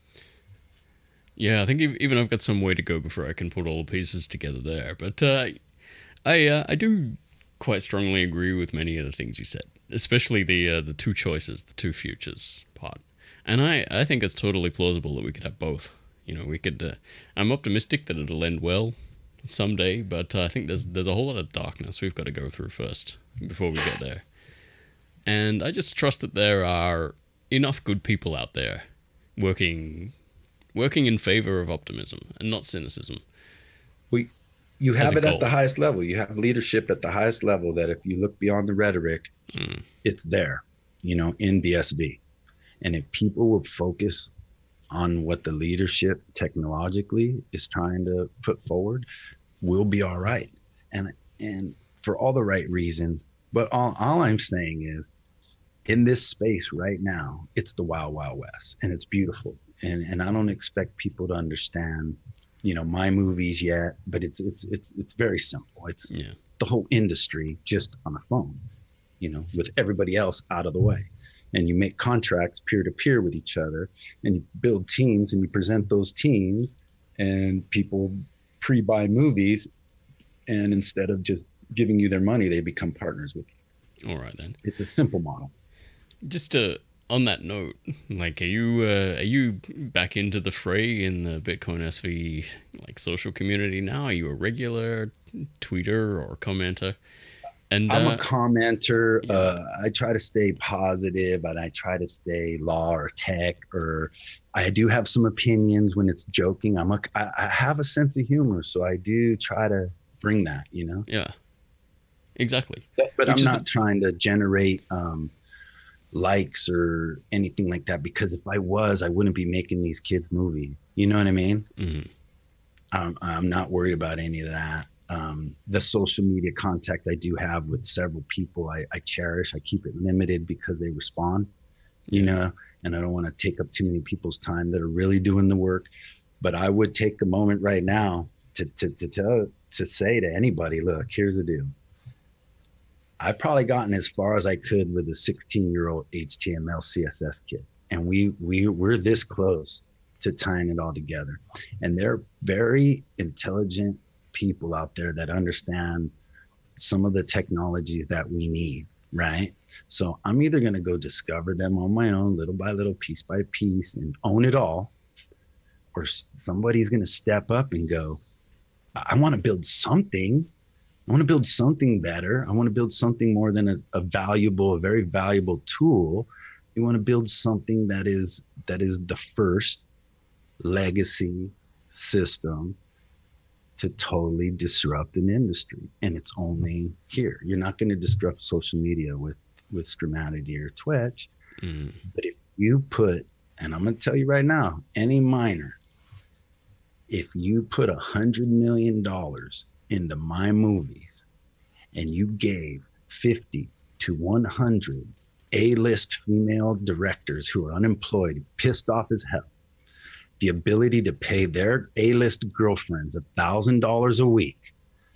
Yeah, I think even I've got some way to go before I can put all the pieces together there. But I do quite strongly agree with many of the things you said, especially the two choices, the two futures part. And I think it's totally plausible that we could have both. You know, we could. I'm optimistic that it'll end well someday, but I think there's a whole lot of darkness we've got to go through first before we get there. And I just trust that there are enough good people out there working in favor of optimism and not cynicism. You have it at the highest level. You have leadership at the highest level that if you look beyond the rhetoric, it's there, you know, in BSB. And if people will focus on what the leadership technologically is trying to put forward, we'll be all right. And for all the right reasons. But all I'm saying is, in this space right now, it's the wild, wild west, and it's beautiful. And I don't expect people to understand, you know, my movies yet, but it's very simple. It's the whole industry just on a phone, you know, with everybody else out of the way. And you make contracts peer to peer with each other, and you build teams, and you present those teams, and people pre-buy movies, and instead of just giving you their money, they become partners with you. All right, then. It's a simple model. Just on that note, like, are you back into the fray in the Bitcoin SV like social community now? Are you a regular tweeter or commenter? And I'm a commenter. I try to stay positive, and I try to stay law or tech, or I do have some opinions when it's joking. I have a sense of humor, so I do try to bring that, you know? Yeah, exactly. But I'm not trying to generate likes or anything like that, because if I was, I wouldn't be making these kids' movie. You know what I mean? I'm not worried about any of that. The social media contact I do have with several people, I cherish. I keep it limited because they respond, you know, and I don't want to take up too many people's time that are really doing the work. But I would take a moment right now to say to anybody, look, here's the deal. I've probably gotten as far as I could with a 16-year-old HTML CSS kid, and we're this close to tying it all together. And there are very intelligent people out there that understand some of the technologies that we need, right? So I'm either going to go discover them on my own, little by little, piece by piece, and own it all, or somebody's going to step up and go, I want to build something. I want to build something better. I want to build something more than a very valuable tool. You want to build something that is the first legacy system to totally disrupt an industry. And it's only here. You're not going to disrupt social media with Stramatic or Twitch. But if you put, and I'm going to tell you right now, any miner, if you put $100 million into my movies and you gave 50 to 100 A-list female directors who are unemployed, pissed off as hell, the ability to pay their A-list girlfriends $1,000 a week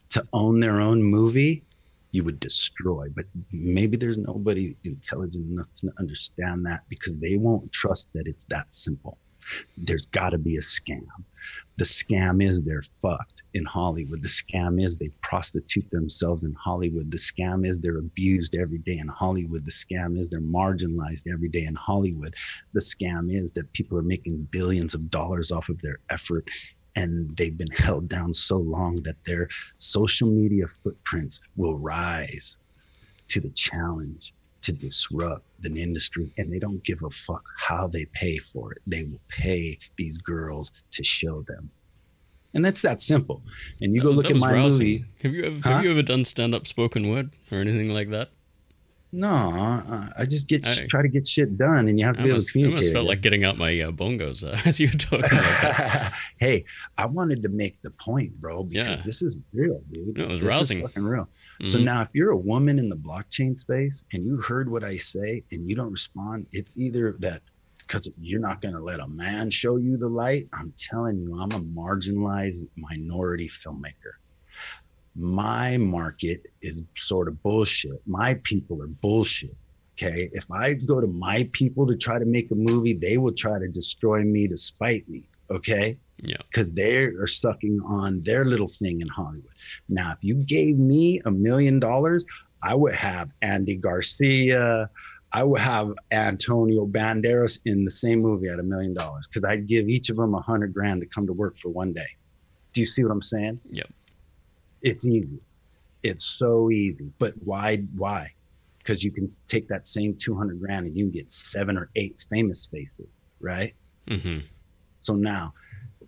to own their own movie, you would destroy. But maybe there's nobody intelligent enough to understand that, because they won't trust that it's that simple. There's got to be a scam. The scam is they're fucked in Hollywood. The scam is they prostitute themselves in Hollywood. The scam is they're abused every day in Hollywood. The scam is they're marginalized every day in Hollywood. The scam is that people are making billions of dollars off of their effort, and they've been held down so long that their social media footprints will rise to the challenge to disrupt the industry, and they don't give a fuck how they pay for it. They will pay these girls to show them. And that's that simple. And you go look at my movie. Have you ever done stand-up spoken word or anything like that? No, I just try to get shit done, and you have to be able to communicate. I almost felt like getting out my bongos as you were talking about that. Hey, I wanted to make the point, bro, because this is real, dude. No, it was rousing. This is fucking real. So now if you're a woman in the blockchain space and you heard what I say and you don't respond, it's either that because you're not going to let a man show you the light. I'm telling you, I'm a marginalized minority filmmaker. My market is sort of bullshit. My people are bullshit. Okay. If I go to my people to try to make a movie, they will try to destroy me to spite me. Okay. Yeah. Because they are sucking on their little thing in Hollywood. Now, if you gave me $1 million, I would have Andy Garcia. I would have Antonio Banderas in the same movie at $1 million, because I'd give each of them $100,000 to come to work for one day. Do you see what I'm saying? Yep. It's easy. It's so easy. But why? Because you can take that same $200,000 and you can get 7 or 8 famous faces, right? Mm-hmm. So now,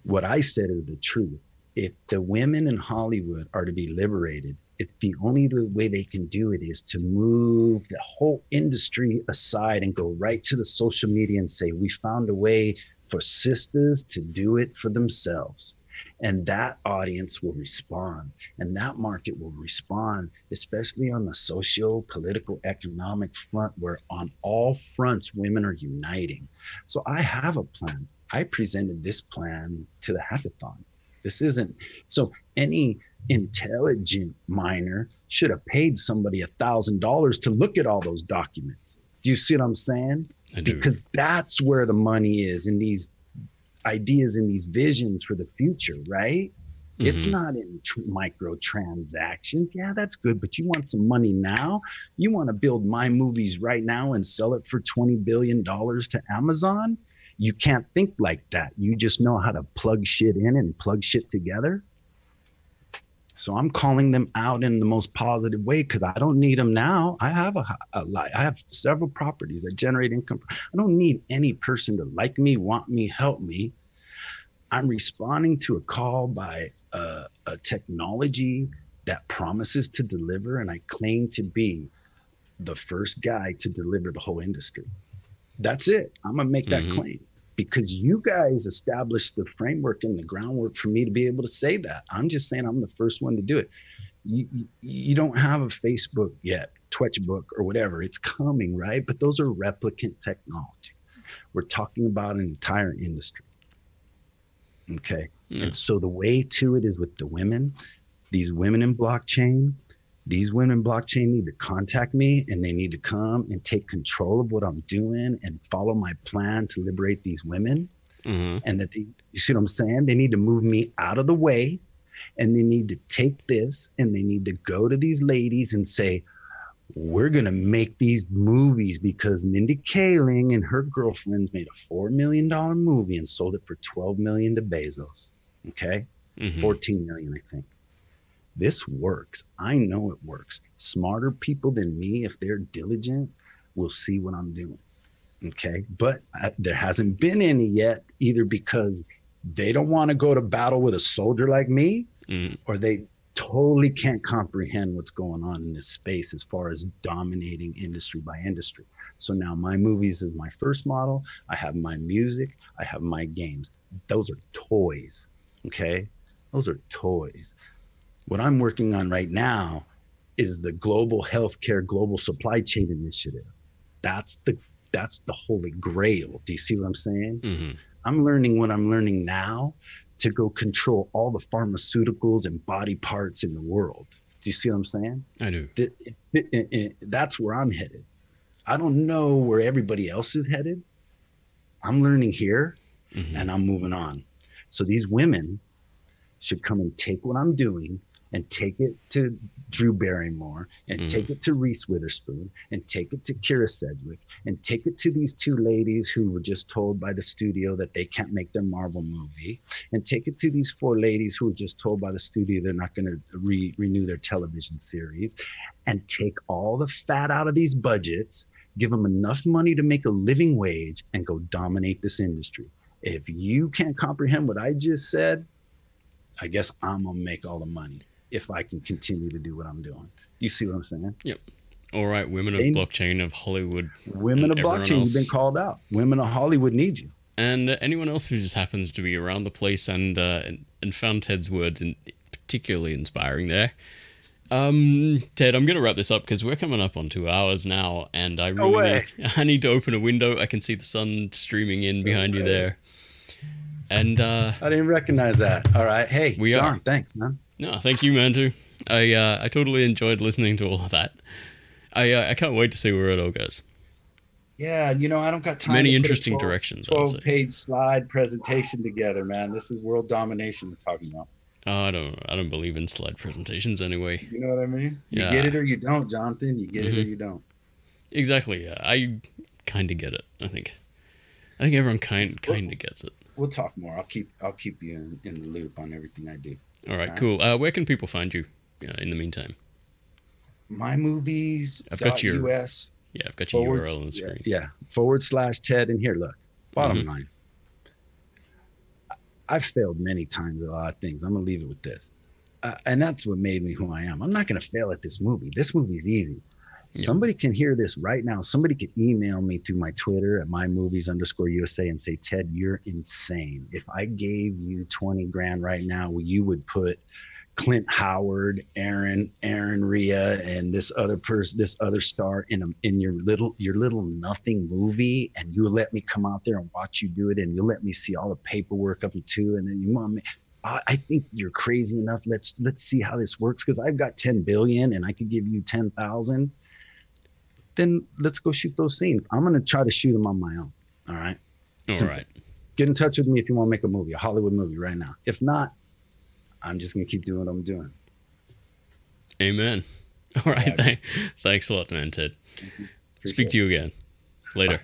what I said is the truth. If the women in Hollywood are to be liberated, it's the only way they can do it is to move the whole industry aside and go right to the social media and say, we found a way for sisters to do it for themselves. And that audience will respond, and that market will respond, especially on the socio-political economic front, where on all fronts, women are uniting. So I have a plan. I presented this plan to the hackathon. This isn't, so any intelligent miner should have paid somebody $1,000 to look at all those documents. Do you see what I'm saying? I do. Because that's where the money is, in these ideas and these visions for the future, right? Mm-hmm. It's not in microtransactions. Yeah, that's good, but you want some money now? You want to build my movies right now and sell it for $20 billion to Amazon? You can't think like that. You just know how to plug shit in and plug shit together. So I'm calling them out in the most positive way, because I don't need them now. I have I have several properties that generate income. I don't need any person to like me, want me, help me. I'm responding to a call by a technology that promises to deliver, and I claim to be the first guy to deliver the whole industry. That's it. I'm gonna make that claim, because you guys established the framework and the groundwork for me to be able to say that. I'm just saying I'm the first one to do it. You don't have a Facebook yet, Twitchbook or whatever. It's coming, right? But those are replicant technology. We're talking about an entire industry. Okay. Yeah. And so the way to it is with the women, these women in blockchain. These women in blockchain need to contact me, and they need to come and take control of what I'm doing and follow my plan to liberate these women. Mm-hmm. And that you see what I'm saying? They need to move me out of the way, and they need to take this and they need to go to these ladies and say, we're going to make these movies because Mindy Kaling and her girlfriends made a $4 million movie and sold it for $12 million to Bezos. Okay. Mm-hmm. 14 million, I think. This works. I know it works. Smarter people than me, if they're diligent, will see what I'm doing. Okay. But there hasn't been any yet, either because they don't want to go to battle with a soldier like me, or they totally can't comprehend what's going on in this space as far as dominating industry by industry. So now my movies is my first model. I have my music. I have my games. Those are toys. Okay. Those are toys. What I'm working on right now is the global healthcare, global supply chain initiative. That's the holy grail. Do you see what I'm saying? Mm-hmm. I'm learning what I'm learning now to go control all the pharmaceuticals and body parts in the world. Do you see what I'm saying? I do. That's where I'm headed. I don't know where everybody else is headed. I'm learning here and I'm moving on. So these women should come and take what I'm doing and take it to Drew Barrymore and take it to Reese Witherspoon and take it to Kira Sedgwick and take it to these two ladies who were just told by the studio that they can't make their Marvel movie, and take it to these four ladies who were just told by the studio they're not going to renew their television series, and take all the fat out of these budgets, give them enough money to make a living wage and go dominate this industry. If you can't comprehend what I just said, I guess I'm going to make all the money if I can continue to do what I'm doing. You see what I'm saying? Yep. All right, women of blockchain, of Hollywood. Women of blockchain, you've been called out. Women of Hollywood need you. And anyone else who just happens to be around the place and found Ted's words particularly inspiring there. Ted, I'm going to wrap this up because we're coming up on 2 hours now, and I need to open a window. I can see the sun streaming in behind you there. And I didn't recognize that. All right. Hey, John, thanks, man. No, thank you, man, too. I totally enjoyed listening to all of that. I can't wait to see where it all goes. Yeah, I don't got time. Many interesting directions. 12-page slide presentation together, man. This is world domination we're talking about. I don't believe in slide presentations anyway. You know what I mean? You get it or you don't, Jonathan. You get it or you don't. Exactly. Yeah, I kind of get it. I think everyone kind of gets it. We'll talk more. I'll keep you in the loop on everything I do. All right, cool. Where can people find you in the meantime? My movies. I've got your US. Yeah, I've got your URL on the screen. Yeah. /Ted. And here, look. Bottom line. I've failed many times at a lot of things. I'm going to leave it with this. And that's what made me who I am. I'm not going to fail at this movie. This movie's easy. Yeah. Somebody can hear this right now. Somebody could email me through my Twitter at mymovies_USA and say, Ted, you're insane. If I gave you 20 grand right now, you would put Clint Howard, Aaron Rhea, and this other star in your little nothing movie, and you'll let me come out there and watch you do it, and you'll let me see all the paperwork up to, and then you want me. I think you're crazy enough. Let's see how this works, because I've got 10 billion and I could give you 10,000. Then let's go shoot those scenes. I'm going to try to shoot them on my own. All right. All right. Get in touch with me if you want to make a movie, a Hollywood movie right now. If not, I'm just going to keep doing what I'm doing. Amen. All right. Thanks a lot, man, Ted. Speak to you again later. Bye.